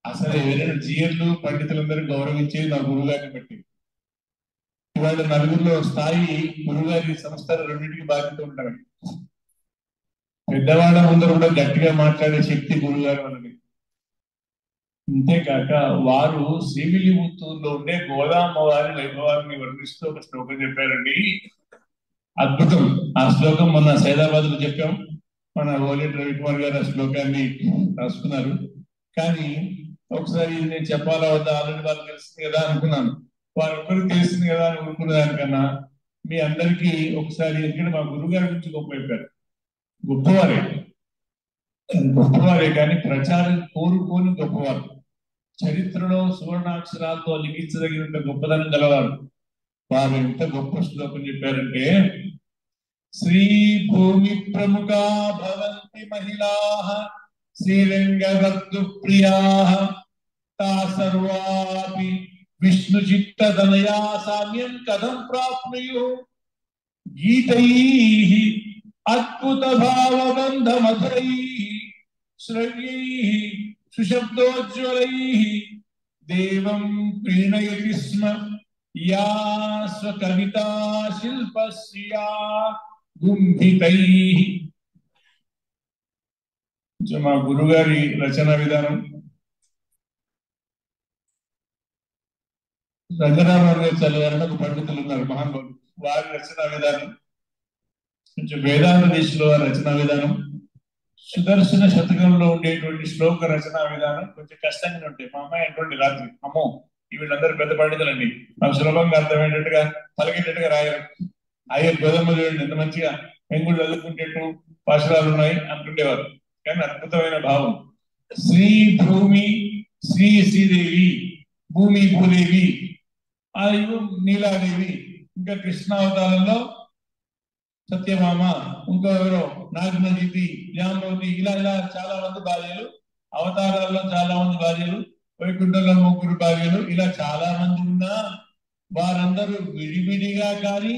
S2: అసలు ఏదైనా జీఎర్లు పండితులందరూ గౌరవించేది నా గురువు గారిని బట్టి. ఇవాళ నలుగురిలో స్థాయి గురువుగారి సంస్థలు రెండింటికి బాధ్యత ఉంటారు. పెద్దవాళ్ళ ముందర కూడా గట్టిగా మాట్లాడే శక్తి గురువుగారు ఉన్నది. అంతేకాక వారు శ్రీవిల్లిపుత్తూరులో ఉండే గోదామ్మ వారి వైభవాన్ని వర్ణిస్తూ ఒక శ్లోకం చెప్పారండి, అద్భుతం. ఆ శ్లోకం మొన్న సైదాబాద్ లో చెప్పాం. మన ఓలేటి రవికుమార్ గారు ఆ శ్లోకాన్ని రాసుకున్నారు. కానీ ఒకసారి నేను చెప్పాలా వద్దా, ఆల్రెడీ వాళ్ళు తెలిసింది కదా అనుకున్నాను. వారొక్కరికి తెలిసింది కదా అని అనుకున్న దానికన్నా మీ అందరికీ ఒకసారి, ఎందుకంటే మా గురువు గారి గురించి గొప్ప చెప్పారు. గొప్పవారే కానీ ప్రచారం కోరుకోని గొప్పవారు. చరిత్రలో సువర్ణాక్షరాలతో లిఖించదగినంత గొప్పదనం గలవారు. వారు ఎంత గొప్ప శ్లోకం చెప్పారంటే, శ్రీ భూమి ప్రముఖ భవంతి మహిళా శ్రీరంగవర్తు ప్రియా తా సర్వాపి విష్ణు చిత్తదనయా సామ్యం కథం ప్రాప్నుయు గీతైః అద్భుత భావబంధ మధురైః శ్రవ్యైః సుశబ్దోజ్వలైః దేవం ప్రీణయతి స్మ యా స్వకవితా శిల్పస్యా గుంభితైః. మా గురుగారి రచనా విధానం, రంగరామాచార్య గారు ఒక పండితులు ఉన్నారు మహానుభావులు. వారి రచనా విధానం కొంచెం వేదాంత దిశలో రచనా విధానం, సుదర్శన శతకంలో ఉండేటువంటి శ్లోక రచనా విధానం కొంచెం కష్టంగానే ఉంటాయి. మా అమ్మాయి అటువంటి రాత్రి, అమ్మో వీళ్ళందరూ పెద్ద పండితులండి, నాకు సులభంగా అర్థమయ్యేటట్టుగా పలికేటట్టుగా రాయరు. అయ్యే గోధుమ చూడండి ఎంత మంచిగా పెంగుడు చదువుకుంటేట్టు పాశురాలు ఉన్నాయి అనుకుంటేవారు. కానీ అద్భుతమైన భావం. శ్రీ భూమి శ్రీ శ్రీదేవి, భూమి భూదేవి, ఆయు నీలాదేవి, ఇంకా కృష్ణావతారంలో సత్యభామ, ఇంకో ఎవరో నాగనదీతి, జాంబవతి, ఇలా ఇలా చాలా మంది భార్యలు, అవతారాల్లో చాలా మంది భార్యలు, వైకుంఠంలో 3 భార్యలు, ఇలా చాలా మంది ఉన్నా వారందరూ విడివిడిగా కానీ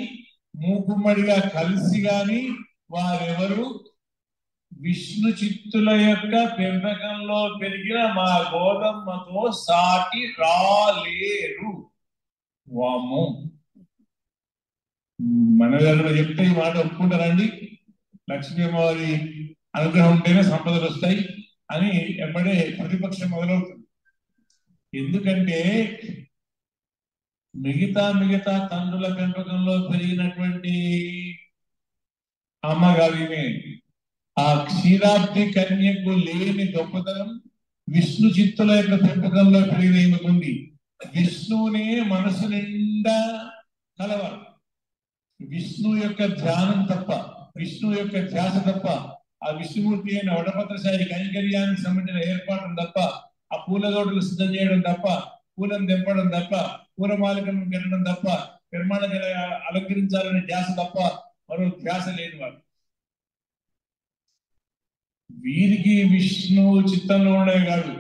S2: మూకుమ్మడిగా కలిసి గాని వారెవరు విష్ణు చిత్తుల యొక్క పెంపకంలో పెరిగిన మా గోదమ్మతో సాటి రాలేరు. వాము మన దగ్గర చెప్తే ఈ మాట ఒప్పుకుంటారండి? లక్ష్మీ అమ్మవారి అనుగ్రహం ఉంటేనే సంపదలు వస్తాయి అని ఎప్పుడే ప్రతిపక్షం మొదలవుతుంది. ఎందుకంటే మిగతా తండ్రుల పెంపకంలో పెరిగినటువంటి అమ్మగారినే ఆ క్షీరాబ్ది కన్యకు లేని గొప్పతనం విష్ణు చిత్తుల యొక్క పెంపకంలో పెరిగిన ఈమెకుంది. విష్ణువునే మనసు నిండా కలవాలి, విష్ణు యొక్క ధ్యానం తప్ప, విష్ణు యొక్క ధ్యాస తప్ప, ఆ విష్ణుమూర్తి అయిన వడపత్రశాయి కైంకర్యానికి సంబంధించిన ఏర్పాటు తప్ప, ఆ పూలతోటలు సిద్ధం చేయడం తప్ప, పూలను తెంపడం తప్ప, పూలమాలికలను కట్టడం తప్ప, నిర్మాణం అలంకరించాలనే ధ్యాస తప్ప మరో ధ్యాస లేని వారు. వీరికి విష్ణు చిత్తంలో ఉండేవి కాదు,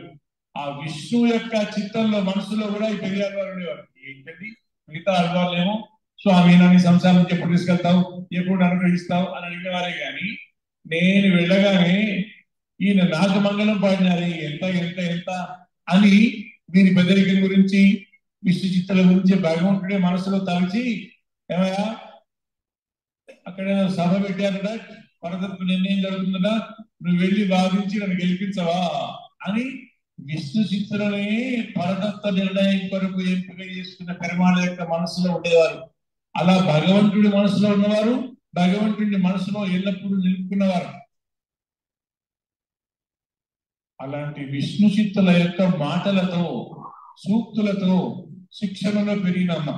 S2: ఆ విష్ణు యొక్క చిత్తంలో మనసులో కూడా ఈ పెరియారు వారు ఉండేవారు. ఏంటండి మిగతా అడవాళ్ళేమో స్వామి నన్ను సంసారం ఎప్పుడు తీసుకెళ్తావు, ఎప్పుడు అనుగ్రహిస్తావు అని అడిగేవారే కానీ నేను వెళ్ళగానే ఈయన నాకు మంగళం పాడినారే ఎంత ఎంత ఎంత అని వీరి పెద్దరికం గురించి విష్ణు చిత్తాల గురించి భగవంతుడే మనసులో తలచి ఏమయ్యా అక్కడ సభ పెట్టారట, పరదత్వ నిర్ణయం జరుగుతుందట, నువ్వు వెళ్ళి వాదించి నన్ను గెలిపించవా అని విష్ణు చిత్తులనే పరదత్వ నిర్ణయం కొరకు ఎంపిక చేసుకున్న పెరుమాళ యొక్క మనసులో ఉండేవారు. అలా భగవంతుడి మనసులో ఉన్నవారు భగవంతుడి మనసులో ఎల్లప్పుడూ నిలుపుకున్నవారు. అలాంటి విష్ణు చిత్తుల యొక్క మాటలతో సూక్తులతో శిక్షణలో పెరిగినమ్మ.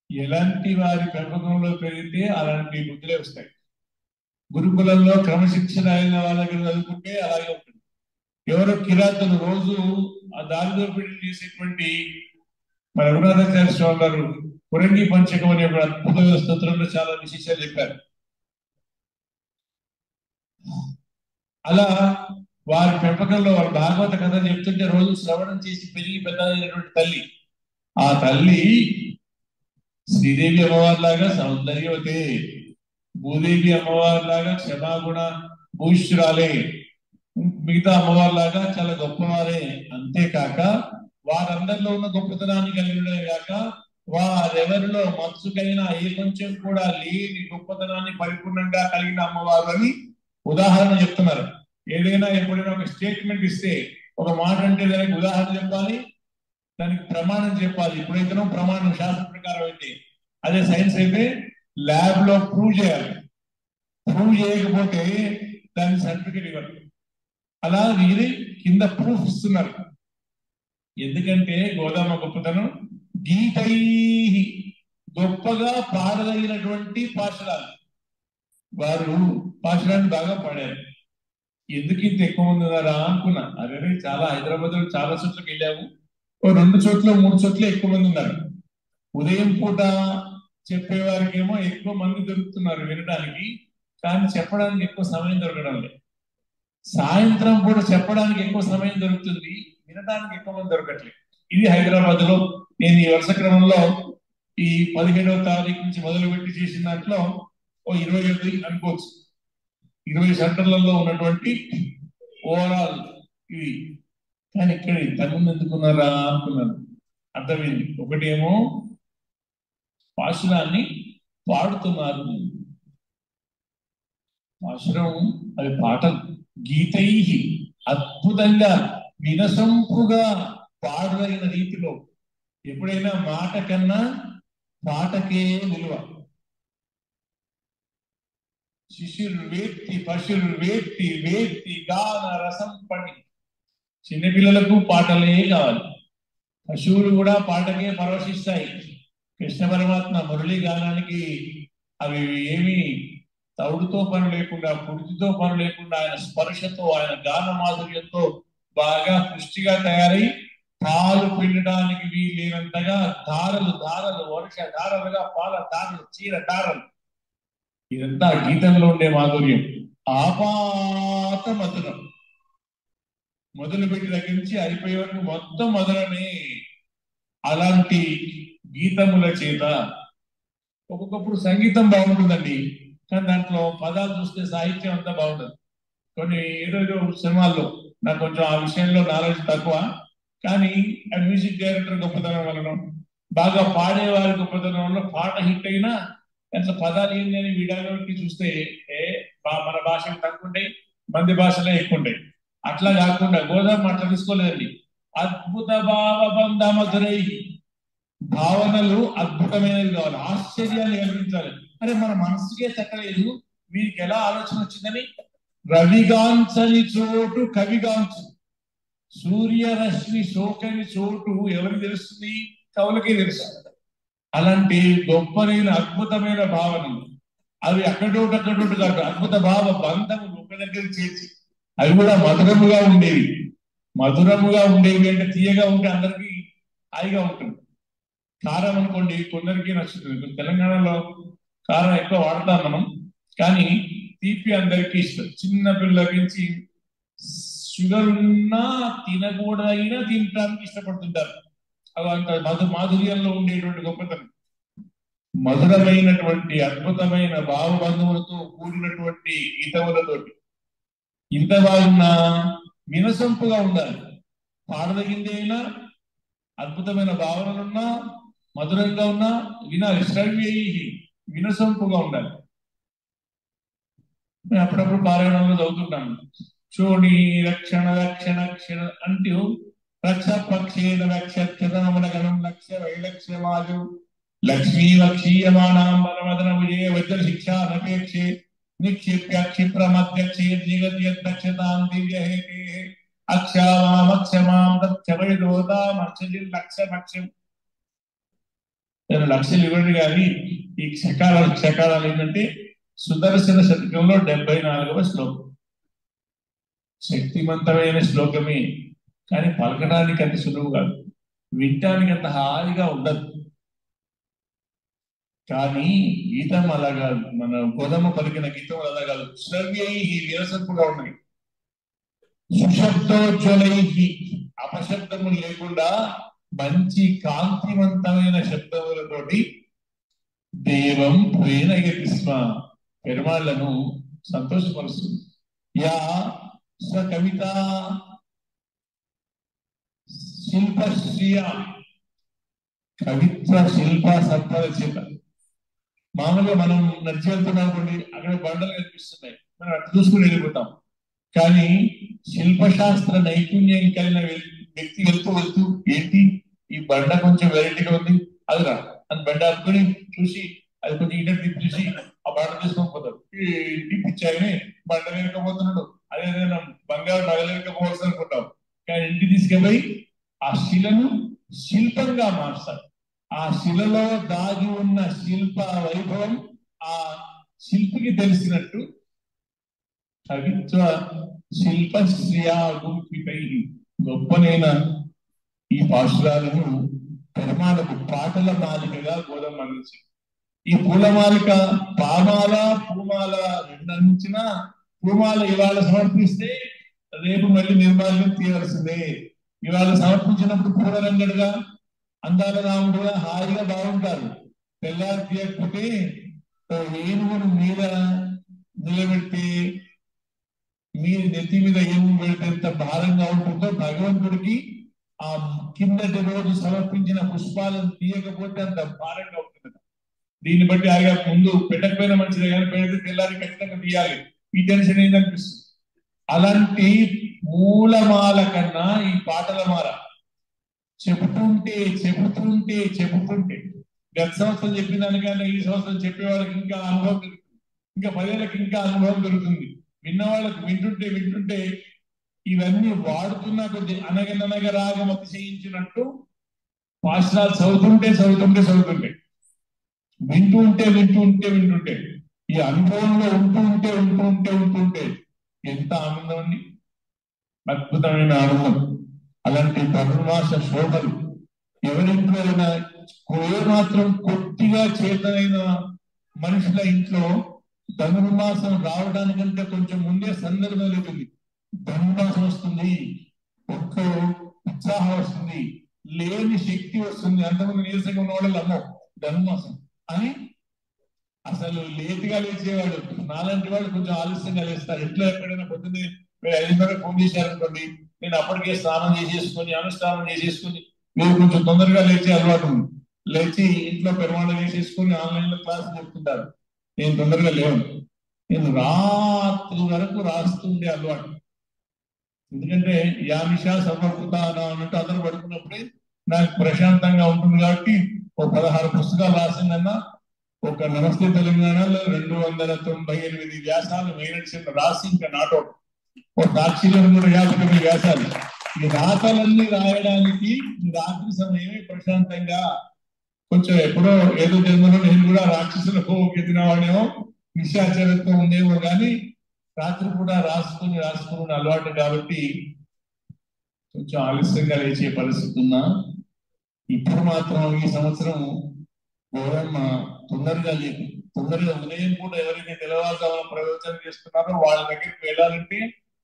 S2: ఎలాంటి వారి పెంపకంలో పెరిగితే అలాంటి బుద్ధులే వస్తాయి. గురుకులంలో క్రమశిక్షణ అయిన వాళ్ళ దగ్గర చదువుకుంటే అలాగే ఉంటుంది. ఎవరో కిరాతులు రోజు ఆ దారిదోపిడీ చేసేటువంటి మన రఘునాథాచార్య స్వామి గారు పురంగి పంచకం అనే ఒక అద్భుత స్తోత్రంలో చాలా విశేషాలు చెప్పారు. అలా వారి పెంపకంలో వారి భాగవత కథ చెప్తుంటే రోజు శ్రవణం చేసి పెరిగి పెద్ద అయినటువంటి తల్లి, ఆ తల్లి శ్రీదేవి అమ్మవారిలాగా సౌందర్యవతే, భూదేవి అమ్మవారిలాగా క్షమాగుణ భూష్యురాలే, మిగతా అమ్మవారిలాగా చాలా గొప్పవారే. అంతేకాక వారందరిలో ఉన్న గొప్పతనాన్ని కలిగినదే కాక వారెవరిలో మత్సుకైనా ఏ కొంచెం కూడా లేని గొప్పతనాన్ని పరిపూర్ణంగా కలిగిన అమ్మవారు అని ఉదాహరణ చెప్తున్నారు. ఏదైనా ఎప్పుడైనా ఒక స్టేట్మెంట్ ఇస్తే ఒక మాట అంటే దానికి ఉదాహరణ చెప్పాలి, దానికి ప్రమాణం చెప్పాలి. ఇప్పుడైతేనో ప్రమాణం శాస్త్ర ప్రకారం అయితే, అదే సైన్స్ అయితే ల్యాబ్ లో ప్రూవ్ చేయాలి. ప్రూవ్ చేయకపోతే దానికి సర్టిఫికేట్ ఇవ్వాలి. అలా వీరి కింద ప్రూఫ్ ఇస్తున్నారు. ఎందుకంటే గోదామ గొప్పతనం గీతై గొప్పగా పాడదగినటువంటి పాశురాలు. వారు పాశురాన్ని బాగా పాడారు. ఎందుకు ఇంత ఎక్కువ మంది ఉన్నారా అనుకున్నా. అరే చాలా హైదరాబాద్ లో చాలా చోట్లకి వెళ్ళాము, ఓ 2 చోట్ల 3 చోట్ల ఎక్కువ మంది ఉన్నారు. ఉదయం పూట చెప్పేవారికి ఏమో ఎక్కువ మంది దొరుకుతున్నారు వినడానికి, కానీ చెప్పడానికి ఎక్కువ సమయం దొరకడం లేదు. సాయంత్రం పూట చెప్పడానికి ఎక్కువ సమయం దొరుకుతుంది, వినడానికి ఎక్కువ మంది దొరకట్లేదు. ఇది హైదరాబాద్ లో నేను ఈ వరుస క్రమంలో ఈ 17వ తారీఖు నుంచి మొదలుపెట్టి చేసిన దాంట్లో ఓ 21 అనుకోవచ్చు. 20 సెంటర్లలో ఉన్నటువంటి ఓవరాల్ ఇవి. కానీ ఇక్కడ ఇంతకుముందు ఎందుకున్నారా అనుకున్నాను. అర్థమైంది. ఒకటేమో పాశురాన్ని పాడుతున్నారు. పాశురం అది పాటలు గీతై అద్భుతంగా వినసొంపుగా పాడదగిన రీతిలో. ఎప్పుడైనా మాట కన్నా పాటకే విలువ. శిశుర్వేత్తి పశుర్వేత్తి వేత్తి గాన రసం పని. చిన్నపిల్లలకు పాటలే కావాలి, పశువులు కూడా పాటకే పరవశిస్తాయి. కృష్ణ పరమాత్మ మురళీ గానానికి అవి ఏమి తౌడుతో పని లేకుండా, పుడితితో పని లేకుండా ఆయన స్పర్శతో ఆయన గాన మాధుర్యంతో బాగా పుష్టిగా తయారై పాలు పిండడానికి వీలేనంతగా ధారలు ధారలు వర్ష ధారలుగా పాల ధారలు చీర ధారలు. ఇదంతా గీతంలో ఉండే మాధుర్యం. ఆపాత మధురం. మొదలుపెట్టి దగ్గర నుంచి అయిపోయే వరకు మొత్తం మధురమే. అలాంటి గీతముల చేత ఒక్కొక్కప్పుడు సంగీతం బాగుంటుందండి, కానీ దాంట్లో పదాలు చూస్తే సాహిత్యం అంతా బాగుంటుంది. కొన్ని ఏదో సినిమాల్లో నాకు కొంచెం ఆ విషయంలో నాలెడ్జ్ తక్కువ, కానీ ఆ మ్యూజిక్ డైరెక్టర్ గొప్పతనం వలన, బాగా పాడేవారి గొప్పతనం వల్ల పాట హిట్ అయినా అట్లా పదాలు ఏంటి అని వీడియోకి చూస్తే మన భాషలు తక్కువ ఉంటాయి, మంది భాషలే ఎక్కువ ఉంటాయి. అట్లా కాకుండా గోదావరి అట్లా తీసుకోలేదండి. అద్భుత భావబంధ మధురై, భావనలు అద్భుతమైనవి కావాలి, ఆశ్చర్యాన్ని కలిగించాలి. అరే మన మనసుకే తక్కలేదు, వీరికి ఎలా ఆలోచన వచ్చిందని. రవిగాంచని చోటు కవిగాంచు, సూర్యరశ్మి సోకని చోటు ఎవరికి తెలుస్తుంది? కవులకే తెలుస్తుంది. అలాంటి గొప్పనైన అద్భుతమైన భావనలు అవి అక్కడోటక్కడోటు కాదు, అద్భుత భావ బంధములు ఒక దగ్గర చేర్చి అవి కూడా మధురముగా ఉండేవి. మధురముగా ఉండేవి అంటే తీయగా ఉంటే అందరికీ హాయిగా ఉంటుంది. కారం అనుకోండి కొందరికి నచ్చుతుంది. తెలంగాణలో కారం ఎక్కువ వాడతాం మనం, కానీ తీపి అందరికీ ఇష్టం. చిన్న పిల్లల నుంచి షుగర్ ఉన్నా తినకూడదైనా తినడానికి ఇష్టపడుతుంటారు. అవి అంత మాధుర్యంలో ఉండేటువంటి గొప్పతనం. మధురమైనటువంటి అద్భుతమైన భావబంధములతో కూడినటువంటి గీతములతోటి ఇంత బాగున్నా వినసొంపుగా ఉండాలి. పాడదగింది అయినా అద్భుతమైన భావనలున్నా మధురంగా ఉన్నా వినాలి. శ్రవ్యై వినసొంపుగా ఉండాలి. నేను అప్పుడప్పుడు పారాయణంలో చదువుతుంటాను. చోడి రక్షణ రక్షణ క్షణ అంటూ రక్ష పక్షేణ రక్షణం లక్ష్య వైలక్ష్యమాజు లక్ష్మీ వక్షీయమానాం వరమదన విజయ వజ్ర శిక్షా నపేక్షే నిక్షిప్య క్షిప్రమధ్యక్షే జిగద్యక్షతాం దివ్యహేతే అక్షమామక్షమాం తక్షమయదోతాం అక్షజిల్ లక్ష్యం. నేను లక్షలు ఇవ్వండి కానీ ఈ క్షకారాలు ఏంటంటే సుదర్శన శతకంలో 74వ శ్లోకం. శక్తివంతమైన శ్లోకమే, కానీ పలకడానికి అంత సులువు కాదు, వినటానికి అంత హాయిగా ఉండదు. కానీ గీతం అలా కాదు, మన గోధుమ పలికిన గీతం అలా కాదు. శ్రవ్యై విరసంపుగా ఉన్నాయి. సుశబ్దోజ్వలై అపశబ్దము లేకుండా మంచి కాంతివంతమైన శబ్దములతోటి దేవం ప్రేణయతి స్మ, పెరుమాళ్లను సంతోషపరుస్తుంది. యా స్వ కవిత శిల్పశ్రియ, కవిత్వ శిల్ప సంపద చేత. మామూలుగా మనం నడిచి వెళ్తున్నాం అనుకోండి, అక్కడ బండలు కనిపిస్తున్నాయి, మనం అటు చూసుకుని వెళ్ళిపోతాం. కానీ శిల్పశాస్త్ర నైపుణ్యం కలిగిన వ్యక్తి వెళ్తూ ఏంటి ఈ బండ కొంచెం వెరైటీగా ఉంది, అదిరా అని బండ అనుకుని చూసి అది కొంచెం ఇటు తిప్పి చూసి ఆ బండ తీసుకొని పోతాడు. ఇంటి పిచ్చాయని బండ లేకపోతున్నాడు, అదే బంగారు నగలేకపోవచ్చు అనుకుంటాం. కానీ ఇంటి తీసుకెళ్ళి ఆ శిలను శిల్పంగా మార్చాడు. ఆ శిలలో దాగి ఉన్న శిల్ప వైభవం ఆ శిల్పికి తెలిసినట్టు కవిత్వ శిల్పశ్రియా గుంపిపై గొప్పనైన ఈ పాశురాలను పెరుమాళకు పాటల మాలికగా గోధుమ అందించి, ఈ పూలమాలిక పామాల పూమాల రెండందించిన పూమాల ఇవాళ సమర్పిస్తే రేపు మళ్ళీ నిర్మాల్యం తీయవలసిందే. ఇవాళ సమర్పించినప్పుడు పూలరంగడుగా అందాల రాముడుగా హాయిగా బాగుంటారు. తెల్లారి తీయకపోతే ఏనుగును మీద నిలబెడితే మీరు నెత్తి మీద ఏనుగు పెడితే ఎంత భారంగా ఉంటుందో భగవంతుడికి ఆ కిందటి రోజు సమర్పించిన పుష్పాలను తీయకపోతే అంత భారంగా ఉంటుంది. దీన్ని బట్టి ఆయన ముందు పెట్టకపోయినా మంచిదే, కానీ పెడితే తెల్లారి ఖచ్చితంగా తీయాలి. ఈ టెన్షన్ ఏంటనిపిస్తుంది. అలాంటి మూలమాల కన్నా ఈ పాటల మాల చెబుతుంటే గత సంవత్సరం చెప్పిన దానికన్నా ఈ సంవత్సరం చెప్పే వాళ్ళకి ఇంకా అనుభవం దొరుకుతుంది, ఇంకా 10 ఏళ్ళకి ఇంకా అనుభవం దొరుకుతుంది. విన్న వాళ్ళకి వింటుంటే ఇవన్నీ వాడుతున్నా కొద్ది అనగనగరాగం అతిశయించినట్టు పాఠశాల చదువుతుంటే వింటుంటే ఈ అనుభవంలో ఉంటుంటే ఎంత ఆనందం అండి, అద్భుతమైన ఆనందం. అలాంటి ధనుర్మాస శోభలు ఎవరింట్లో అయినా మాత్రం కొద్దిగా చేతనైన మనుషుల ఇంట్లో ధనుర్మాసం రావడానికంటే కొంచెం ముందే సందర్భం లేకుంది. ధనుర్మాసం వస్తుంది, ఒక్క ఉత్సాహం వస్తుంది, లేని శక్తి వస్తుంది. అంతకుముందు నీరసంగా ఉన్న వాళ్ళు అమ్మో ధనుర్మాసం అని అసలు లేటుగా లేచేవాడు. నాలాంటి వాడు కొంచెం ఆలస్యంగా లేస్తారు. ఎట్లా ఎక్కడైనా పొద్దున్నే 5:30 ఫోన్ చేశారనుకోండి, నేను అప్పటికే స్నానం చేసేసుకొని అనుష్ఠానం చేసేసుకుని మీరు కొంచెం తొందరగా లేచే అలవాటు ఉంది. లేచి ఇంట్లో పెరుమాణం వేసేసుకొని ఆన్లైన్ లో క్లాస్ చెప్తుంటారు. నేను తొందరగా లేవు, నేను రాత్రి వరకు రాస్తుండే అలవాటు. ఎందుకంటే యామిషా సర్వభూతాన అన్నట్టు అందరూ పడుకున్నప్పుడే నాకు ప్రశాంతంగా ఉంటుంది కాబట్టి ఓ 16 పుస్తకాలు రాసిందన్నా, ఒక నమస్తే తెలంగాణలో 298 వ్యాసాలు మైనడిచిన రాసి ఇంకా నాటో ఓ సాక్షిలో 259 వ్యాసాలు. ఈ రాతలన్నీ రాయడానికి ఈ రాత్రి సమయమే ప్రశాంతంగా, కొంచెం ఎప్పుడో ఏదో జన్మలో నేను కూడా రాక్షసులకు ఎదినవాడేమో, నిశాచరతో ఉండేమో కానీ రాత్రి కూడా రాసుకుని అలవాటు కాబట్టి కొంచెం ఆలస్యంగా లేచే పరిస్థితి ఉన్నా, ఇప్పుడు మాత్రం ఈ సంవత్సరం గౌరమ్మ తొందరగా ఉదయం కూడా ఎవరైతే తెల్లవారుజామున ప్రయోజనం చేస్తున్నారో వాళ్ళ దగ్గరికి వెళ్ళాలంటే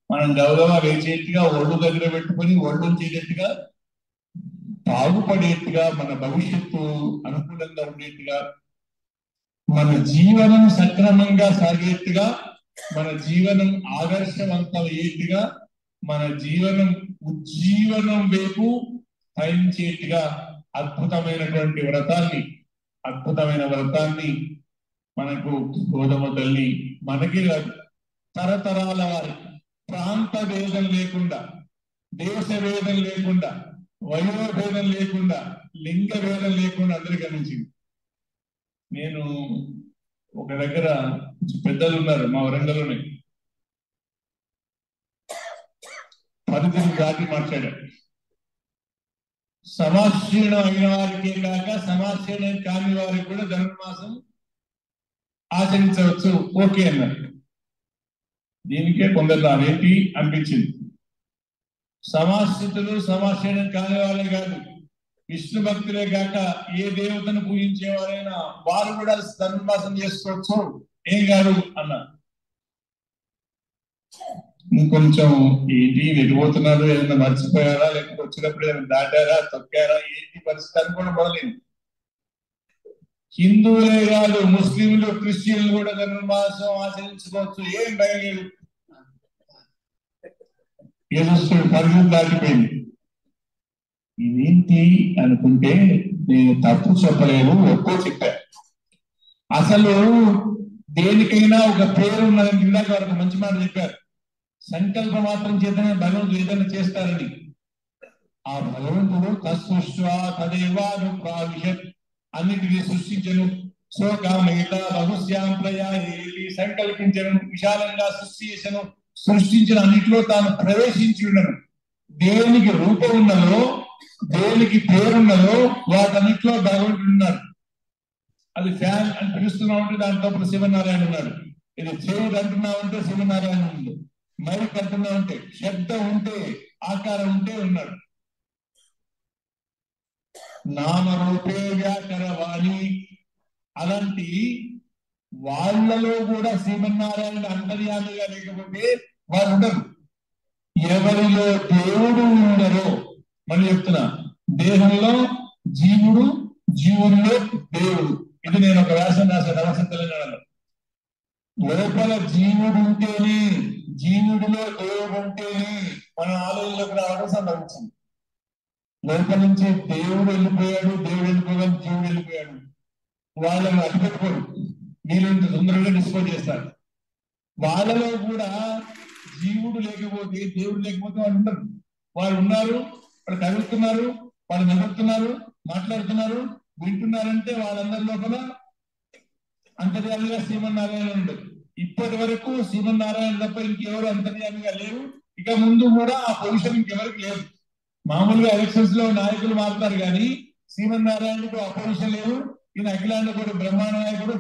S2: మనం గౌరవ లేచేట్టుగా ఒళ్ళు దగ్గర పెట్టుకొని ఒళ్ళు చేసేట్టుగా బాగుపడేట్టుగా, మన భవిష్యత్తు అనుకూలంగా ఉండేట్టుగా, మన జీవనం సక్రమంగా సాగేట్టుగా, మన జీవనం ఆదర్శవంతమయ్యేట్టుగా, మన జీవనం ఉజ్జీవనం వైపు పయనించేట్టుగా అద్భుతమైన వ్రతాన్ని మనకు గోధుమ తల్లి మనకి తరతరాల వారి ప్రాంత భేదం లేకుండా, దేశ భేదం లేకుండా, వయోభేదం లేకుండా, లింగ భేదం లేకుండా అందరికీ అందించింది. నేను ఒక దగ్గర పెద్దలు ఉన్నారు మా వరంగల్లోనే, పరిధిని దాటి మాట్లాడారు. సమాశ్రయణం అయిన వారికే కాక సమాశ్రయణం కాని వారికి కూడా ధనుర్మాసం ఆచరించవచ్చు ఓకే అన్నారు. దీనికే కొందరు అదేంటి అనిపించింది. సమాశ్రితులు సమాశ్రయణం కాని వాళ్ళే కాదు, విష్ణు భక్తులే కాక ఏ దేవతను పూజించేవారైనా వారు కూడా ధనుర్మాసం చేసుకోవచ్చు, ఏం కాదు అన్నారు. ఇంకొంచెం ఏంటి వెళ్ళిపోతున్నారు, ఏదైనా మర్చిపోయారా, లేకపోతే వచ్చినప్పుడు ఏదైనా దాటారా, తొక్కారా, ఏంటి పరిస్థితి కూడా మొదలైంది. హిందువులే కాదు, ముస్లింలు, క్రిస్టియన్లు కూడా ధనుర్మాసం ఆచరించుకోవచ్చు, ఏం భయం లేదు. యజస్సుడు పరిధి దాటిపోయింది. ఇదేంటి అనుకుంటే నేను తప్పు చెప్పలేదు, ఒక్కో చెప్పాను. అసలు దేనికైనా ఒక పేరు ఉన్నదని ఇందాక వరకు మంచి మాట చెప్పారు. సంకల్ప మాత్రం చేతనే భగవంతుడు ఏదైనా చేస్తారని. ఆ భగవంతుడు తస్సృష్ట్వా తదేవాను ప్రావిశత్, అన్నిటినీ సృష్టించను. శోకామేత బహుశ్యాం ప్రయాయేతి, సంకల్పించను, విశాలంగా సృష్టి చేసను, సృష్టించిన అన్నిటిలో తాను ప్రవేశించి ఉండను. దేనికి రూపం ఉన్నదో, దేనికి పేరున్నదో వాటన్నిటిలో భగవంతుడు ఉన్నాడు. అది ఫ్యాన్ అని పిలుస్తున్నామంటే దాంట్లో శివనారాయణ ఉన్నాడు. ఇది చెవుడు అంటున్నామంటే శివనారాయణ ఉంది. మైక్ అంటున్నామంటే, శబ్దం ఉంటే, ఆకారం ఉంటే ఉన్నాడు. నామరూపే వ్యాకరవాణి, అలాంటి వాళ్ళలో కూడా శ్రీమన్నారాయణ అంతర్యామిగా లేకపోతే వారు ఉండరు. ఎవరిలో దేవుడు ఉండరో, మళ్ళీ చెప్తున్నా, దేహంలో జీవుడు, జీవుల్లో దేవుడు. ఇది నేను ఒక వ్యాసం రాశాను నమస్తే తెలంగాణలో. లోపల జీవుడు ఉంటేనే, జీవుడిలో దేవుడు ఉంటేనే మన ఆలయంలోకి రావడం సంభవించింది. లోపల నుంచి దేవుడు వెళ్ళిపోయాడు, దేవుడు వెళ్ళిపోయాడు, జీవుడు వెళ్ళిపోయాడు, వాళ్ళని అడ్డుపెట్టుకోరు, వీళ్ళని తొందరగా డిస్పోజ్ చేస్తారు. వాళ్ళలో కూడా జీవుడు లేకపోతే, దేవుడు లేకపోతే వాళ్ళు ఉండరు. వాళ్ళు ఉన్నారు, వాళ్ళు కదులుతున్నారు, వాళ్ళు నడుస్తున్నారు, మాట్లాడుతున్నారు, వింటున్నారంటే వాళ్ళందరి లోపల అంతర్యామిగా శ్రీమన్నారాయణ ఉండదు. ఇప్పటి వరకు శ్రీమన్నారాయణ తప్ప ఇంకెవరు అంతర్యామిగా లేరు. ఇక ముందు కూడా ఆ పొజిషన్ ఇంకెవరికి లేదు. మామూలుగా ఎలక్షన్స్ లో నాయకులు మారుతారు కానీ శ్రీమన్నారాయణకు ఆ పొజిషన్ లేదు. ఈయన అఖిలాండ కూడా బ్రహ్మాండ నాయకుడు.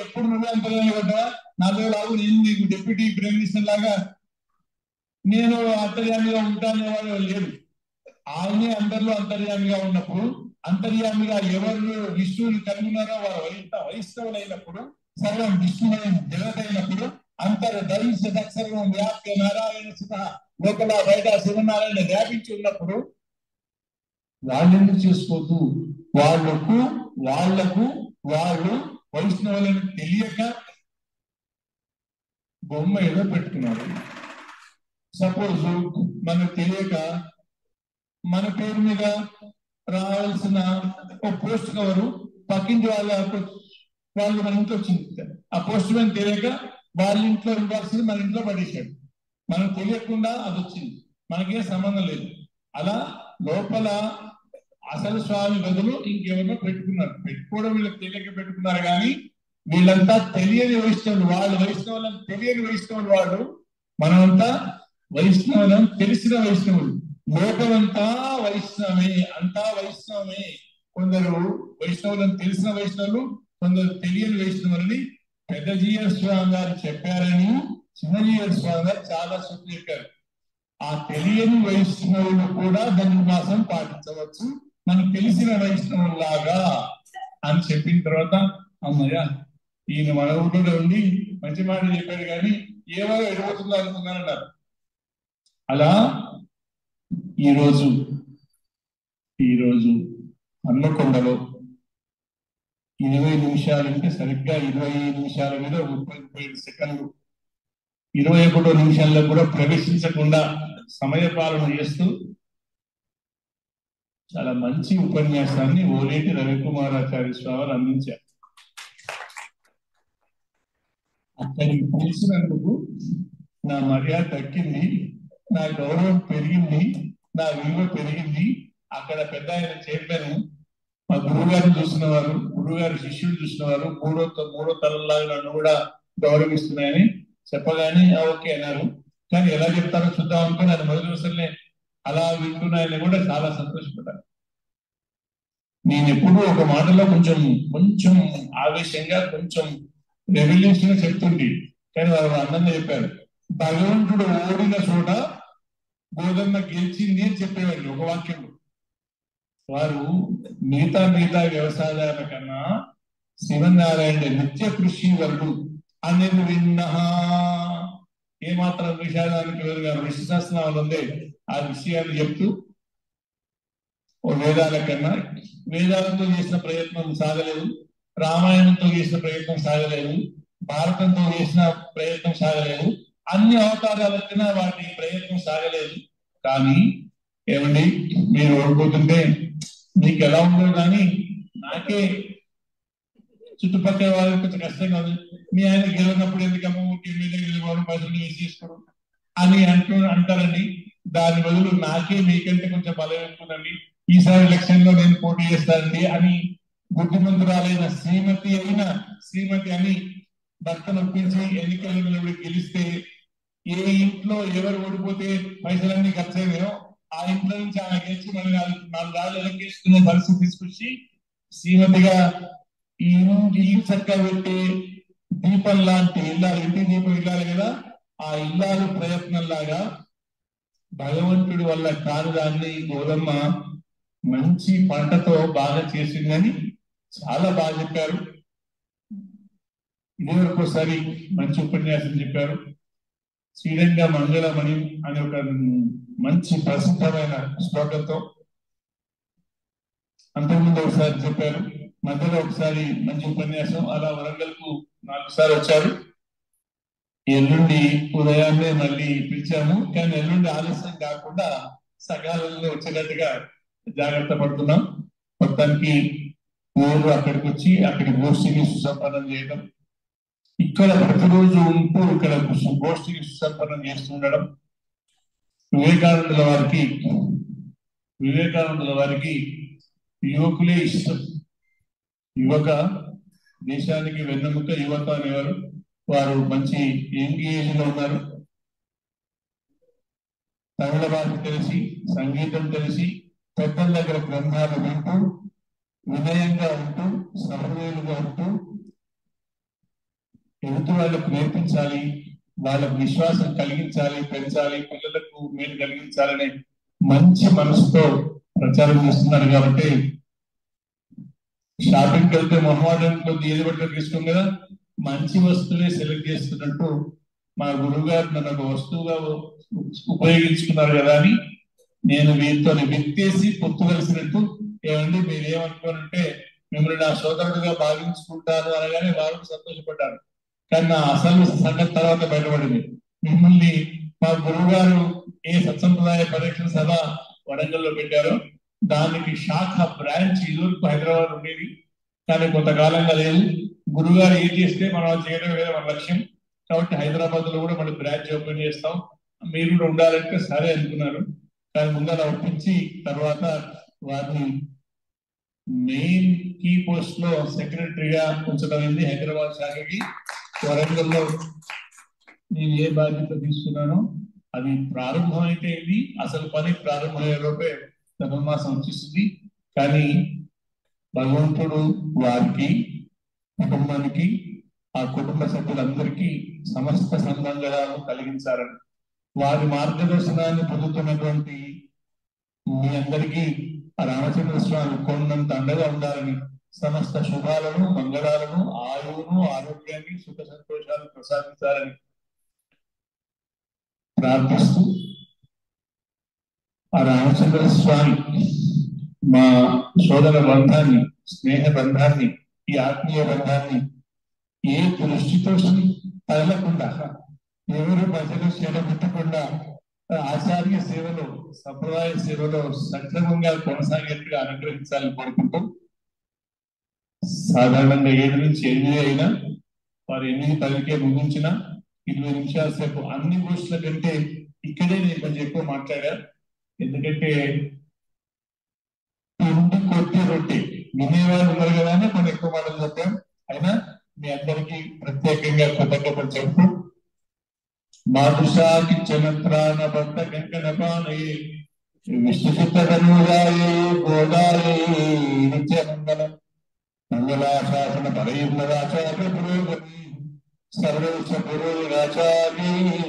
S2: ఎప్పుడు నువ్వే అంతర్యామి కొట్టా, నాలుగు లాగు నేను నీకు డిప్యూటీ ప్రైమ్ మినిస్టర్ లాగా నేను అంతర్యామిగా ఉంటానేవాడు లేదు. ఆయనే అందరిలో అంతర్యామిగా ఉన్నప్పుడు, అంతర్యామిగా ఎవరు విష్ణువుని కనుగొన్నారో వారు వైష్ణవులు అయినప్పుడు, సర్వం విష్ణువైన జగత్ అయినప్పుడు, అంతర్దైసర్వం వ్యాప్య నారాయణ సుత, లోపల బయట శివనారాయణ వ్యాపించి ఉన్నప్పుడు వాళ్ళెందుకు చేసుకోవద్దు? వాళ్లకు వాళ్ళు వైష్ణవులను తెలియక బొమ్మ ఏదో పెట్టుకున్నారు. సపోజ్ మనకు తెలియక మన పేరు మీద రావాల్సిన ఒక పోస్ట్ కవరు పక్కింటి వాళ్ళు మన ఇంట్లో వచ్చింది. ఆ పోస్ట్ మ్యాన్ తెలియక వాళ్ళ ఇంట్లో ఇవ్వాల్సింది మన ఇంట్లో పడేశాడు. మనకు తెలియకుండా అది వచ్చింది, మనకేం సంబంధం లేదు. అలా లోపల అసలు స్వామి బదులు ఇంకెవరో పెట్టుకోవడం వీళ్ళకి తెలియక పెట్టుకున్నారు. కానీ వీళ్ళంతా తెలియని వైష్ణవులు, వాళ్ళు వైష్ణవులను తెలియని వైష్ణవులు వాళ్ళు. మనమంతా వైష్ణవులం తెలిసిన వైష్ణవులు. లోకమంతా వైష్ణవే, అంతా వైష్ణవమే. కొందరు వైష్ణవులను తెలిసిన వైష్ణవులు, కొందరు తెలియని వైష్ణవులని పెద్దజీయర్ స్వామి గారు చెప్పారని చిన్నజీయర్ స్వామి గారు చాలా సూచన చెప్పారు. ఆ తెలియని వైష్ణవులు కూడా ధనుర్మాసం పాటించవచ్చు మనకు తెలిసిన వైష్ణవులాగా అని చెప్పిన తర్వాత అమ్మయ్య ఈయన మన ఊళ్ళో ఉండి మంచి మాట చెప్పాడు కానీ ఏవో ఎడిపోతుందో అనుకున్నారన్నారు. అలా ఈరోజు హన్మకొండలో 20 నిమిషాలంటే సరిగ్గా 25 నిమిషాల మీద 35 సెకండ్లు 21 నిమిషాల్లో కూడా ప్రవేశించకుండా సమయ పాలన చేస్తూ చాలా మంచి ఉపన్యాసాన్ని ఓలేటి రవికుమారాచార్య స్వామి అందించారు. అక్కడికి పిలిచినందుకు నా మర్యాద దక్కింది, నా గౌరవం పెరిగింది, నా విలువ పెరిగింది. అక్కడ పెద్ద ఆయన చైర్మన్ మా గురువుగారిని చూసిన వారు, గురువుగారి శిష్యుడు చూసిన వారు మూడో తరంలాగా నన్ను కూడా గౌరవిస్తున్నాయని చెప్పగానే ఓకే అన్నారు. కానీ ఎలా చెప్తారో చూద్దాం అనుకుని ఆయన మొదటి రోజులనే అలా వింటున్నాయని కూడా చాలా సంతోషపడ్డాను. నేను ఎప్పుడు ఒక మాటలో కొంచెం ఆవేశంగా కొంచెం రెవల్యూషన్ చెప్తుంటే, కానీ వారు అందంగా చెప్పారు. భగవంతుడు ఓడిన చోట గోధమ్మ గెలిచింది అని చెప్పేవాళ్ళు ఒక వాక్యంలో. వారు మిగతా వ్యవసాయాల కన్నా శివనారాయణ నిత్య కృషి వరుడు అనేది విన్నా ఏమాత్రం విషయానికి విశ్వాసనాలు ఉంది. ఆ విషయాలు చెప్తూ వేదాల కన్నా వేదాలతో చేసిన ప్రయత్నం సాగలేదు, రామాయణంతో చేసిన ప్రయత్నం సాగలేదు, భారతంతో చేసిన ప్రయత్నం సాగలేదు, అన్ని అవతారాల కన్నా వాటి ప్రయత్నం సాగలేదు. కానీ ఏమండి మీరు ఓడిపోతుంటే మీకు ఎలా ఉండదు, కానీ నాకే చుట్టుపక్కల వాళ్ళకి కొంచెం కష్టంగా ఉంది. మీ ఆయన గెలినప్పుడు ఎందుకమ్మా మీద గెలిపోవడం, పైసలు వేసేసుకోవడం అని అంటారండి. దాని బదులు నాకే మీకంటే కొంచెం బలం ఎక్కువండి, ఈసారి ఎలక్షన్ లో నేను పోటీ చేస్తానండి అని బుద్ధిమంతురాలైన శ్రీమతి అని భర్తను ఒప్పించి ఎన్నికల్లో గెలిస్తే ఏ ఇంట్లో ఎవరు ఓడిపోతే పైసలన్నీ ఖర్చు అయినాయో ఆ ఇంట్లో నుంచి ఆమె గెలిచి మళ్ళీ 4 రాళ్ళు ఎలకేసుకునే పరిస్థితి తీసుకొచ్చి శ్రీమతిగా ఈ ఇల్లు చక్కగా పెట్టి దీపం లాంటి ఇల్లాలు, ఇంటి దీపం ఇల్లాలి కదా, ఆ ఇల్లాలు ప్రయత్నంలాగా భగవంతుడి వల్ల కాని దాన్ని గోదమ్మ మంచి పంటతో బాగా చేసిందని చాలా బాగా చెప్పారు. ఇదివరకు ఒకసారి మంచి ఉపన్యాసం చెప్పారు. శ్రీరంగ మంగళమణి అనే ఒక మంచి ప్రసిద్ధమైన శ్లోకంతో అంతకుముందు ఒకసారి చెప్పారు. మధ్యలో ఒకసారి మంచి ఉపన్యాసం. అలా వరంగల్కు 4 సార్లు వచ్చారు. ఎల్లుండి ఉదయాన్నే మళ్ళీ పిలిచాము, కానీ ఎల్లుండి ఆలస్యం కాకుండా సకాలంలో వచ్చేటట్టుగా జాగ్రత్త పడుతున్నాం. మొత్తానికి ఊరు అక్కడికి వచ్చి అక్కడి గోష్ఠిని సుసంపన్నం చేయడం, ఇక్కడ ప్రతిరోజు ఉంటూ ఇక్కడ గోష్ఠిని సుసంపన్నం చేస్తుండడం, వివేకానందుల వారికి యువకులే ఇష్టం. యువక దేశానికి వెన్నెముక యువత అనేవారు. వారు మంచి యంగ్ ఏజ్ లో ఉన్నారు. తమిళ భాష తెలిసి, సంగీతం తెలిసి, పెద్దల దగ్గర గ్రంథాలు వింటూ, వినయంగా ఉంటూ, సహృదయులుగా ఉంటూ ఎదుటి వాళ్ళకు నేర్పించాలి, వాళ్ళకు విశ్వాసం కలిగించాలి, పెంచాలి, పిల్లలకు మేలు కలిగించాలనే మంచి మనసుతో ప్రచారం చేస్తున్నారు. కాబట్టి షాపింగ్కి వెళ్తే మొహమాటం కొద్ది ఏది పట్ల తీసుకుని కదా మంచి వస్తువులే సెలెక్ట్ చేస్తున్నట్టు మా గురువు గారు నన్ను ఒక వస్తువుగా ఉపయోగించుకున్నారు కదా అని నేను వీరితో విత్తేసి పొత్తు కలిసినట్టు. ఏమండి మీరు ఏమనుకోనంటే మిమ్మల్ని నా సోదరుడుగా భావించుకుంటాను అనగానే వారు సంతోషపడ్డారు. కానీ నా అసలు సంగతి తర్వాత బయటపడింది. మిమ్మల్ని మా గురువు గారు ఏ సత్సంప్రదాయ పరిరక్షణ సభ వరంగల్లో పెట్టారో దానికి శాఖ బ్రాంచ్ ఇదివరకు హైదరాబాద్ ఉండేది, కానీ కొంతకాలంగా లేదు. గురుగారు ఏం చేస్తే మనం అది చేయడమే కదా మన లక్ష్యం. కాబట్టి హైదరాబాద్ లో కూడా మళ్ళీ బ్రాంచ్ ఓపెన్ చేస్తాం, మీరు కూడా ఉండాలంటే సరే అనుకున్నారు. కానీ ముందర ఒప్పించి తర్వాత వారిని మెయిన్ కీ పోస్ట్ లో సెక్రటరీగా ఉంచడం అయింది హైదరాబాద్ శాఖకి. వరంగల్లో నేను ఏ బాధ్యత తీసుకున్నానో అది ప్రారంభమైతే ఇది అసలు పని ప్రారంభమయ్యే లోపే ధనుర్మాసం వచ్చేసింది. కానీ భగవంతుడు వారికి, కుటుంబానికి, ఆ కుటుంబ సభ్యులందరికీ సమస్త సన్మంగళాలు కలిగించాలని, వారి మార్గదర్శనాన్ని పొందుతున్నటువంటి మీ అందరికీ రామచంద్ర స్వామి కొండంత అండగా ఉండాలని, సమస్త శుభాలను, మంగళాలను, ఆయువును, ఆరోగ్యాన్ని, సుఖ సంతోషాలు ప్రసాదించాలని ప్రార్థిస్తూ, ఆ రామచంద్ర స్వామి మా సోదర బంధాన్ని, స్నేహ బంధాన్ని, ఈ ఆత్మీయ బంధాన్ని ఏ దృష్టితో తగలకుండా, ఎవరు ప్రజలు చెడగొట్టకుండా ఆచార్య సేవలో, సంప్రదాయ సేవలో సక్రమంగా కొనసాగేట్టుగా అనుగ్రహించాలని కోరుకుంటూ, సాధారణంగా 7 నుంచి 8 అయినా వారు 8-10కే ముగించిన 20 నిమిషాల సేపు అన్ని గోష్ఠుల కంటే ఇక్కడే నేను కొంచెం ఎక్కువ మాట్లాడా. ఎందుకంటే పిండి కొట్టి రొట్టె వినేవాళ్ళు ఉన్నారు కదా అని మనం ఎక్కువ మాటలు చెప్పాం. అయినా మీ అందరికీ ప్రత్యేకంగా కృతజ్ఞతలు చెప్తూ, మాధుషాకి చనత్రాన భక్త కంకణపాణయే విష్ణుచిత్తనురాయే గోదాయే నిత్యమంగళం మంగళాశాసన పరయున్నదాచార్య పురోగతి సర్వేశ పురోగతాచార్య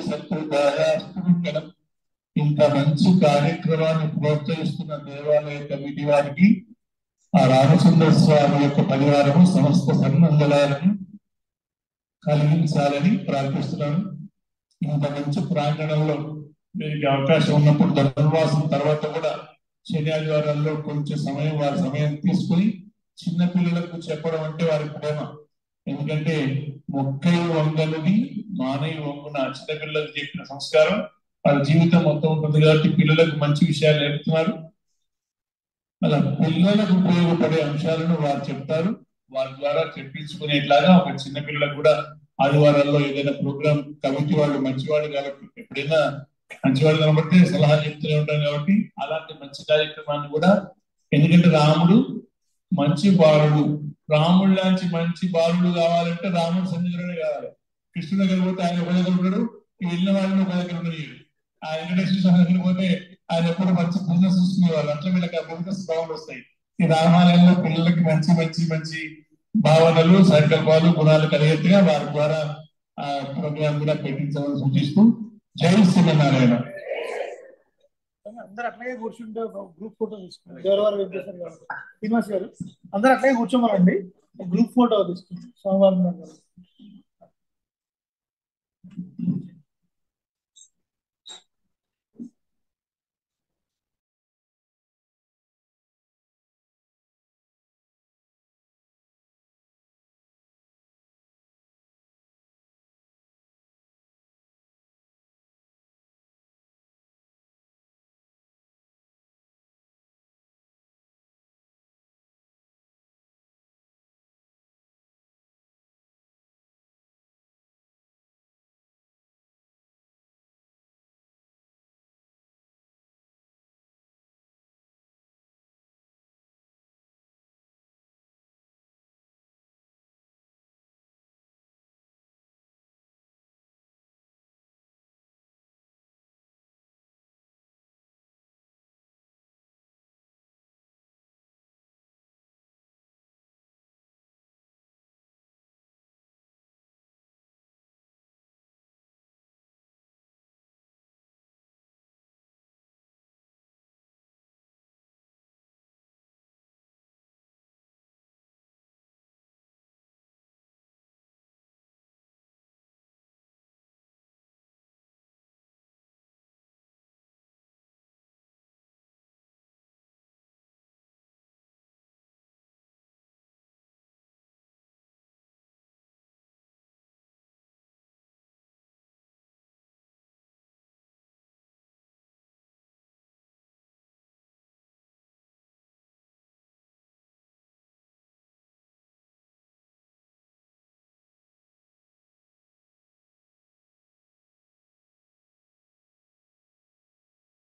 S2: సత్కృతాయాస్తు మంగళం. ఇంత మంచి కార్యక్రమాన్ని ప్రోత్సహిస్తున్న దేవాలయ కమిటీ వారికి, ఆ రామచంద్ర స్వామి యొక్క పరివారము సమస్త సన్మంగళాలను కలిగించాలని ప్రార్థిస్తున్నాను. ఇంత మంచి ప్రాంగణంలో వీరికి అవకాశం ఉన్నప్పుడు ధనుర్మాసం తర్వాత కూడా శని ఆదివారాల్లో కొంచెం సమయం, వారి సమయం తీసుకుని చిన్న పిల్లలకు చెప్పడం అంటే వారి ప్రేమ. ఎందుకంటే మొక్కై వంగనిది మానై వంగున, చిన్న పిల్లలకు చెప్పిన సంస్కారం వాళ్ళ జీవితం మొత్తం ఉంటుంది. కాబట్టి పిల్లలకు మంచి విషయాలు నేర్పుతున్నారు. అలా పిల్లలకు ఉపయోగపడే అంశాలను వారు చెప్తారు, వారి ద్వారా చెప్పించుకునేట్లాగా ఒక చిన్న పిల్లలకు కూడా ఆదివారాల్లో ఏదైనా ప్రోగ్రామ్, కమిటీ వాళ్ళు మంచివాళ్ళు కాబట్టి ఎప్పుడైనా మంచివాళ్ళు కనబడితే సలహా చెప్తూనే ఉంటాం. కాబట్టి అలాంటి మంచి కార్యక్రమాన్ని కూడా, ఎందుకంటే రాముడు మంచి బాలుడు, రాముడు లాంటి మంచి బాలుడు కావాలంటే రాముడు సన్నిధిలోనే కావాలి. కృష్ణుడు దగ్గర పోతే ఆయన ఒక దగ్గర ఉన్నాడు, వెళ్ళిన వాళ్ళని ఒక దగ్గర ఉండదు. ఆ వెంకటేశ్వర స్వామి దగ్గర పోతే ఆయన ఎప్పుడు మంచి బిజినెస్ చూసుకునేవాళ్ళు. అట్లా వీళ్ళకి ఆ బిజినెస్ భావనలు వస్తాయి. ఈ రామాలయంలో పిల్లలకి మంచి మంచి మంచి భావనలు, సంకల్పాలు, గుణాలు కలిగేట్టుగా వారి ద్వారా ఆ ప్రోగ్రాం కూడా పెట్టించమని సూచిస్తూ, జై శ్రీమన్నారాయణ.
S1: అందరు అట్లాగే కూర్చుంటే ఒక గ్రూప్ ఫోటో తీసుకుంటారు. దేవరవారి వెంకటేశ్వర గారు, శ్రీనివాస్ గారు అందరూ అట్లాగే కూర్చోమనండి, గ్రూప్ ఫోటో తీసుకుంటాం సోమవారం.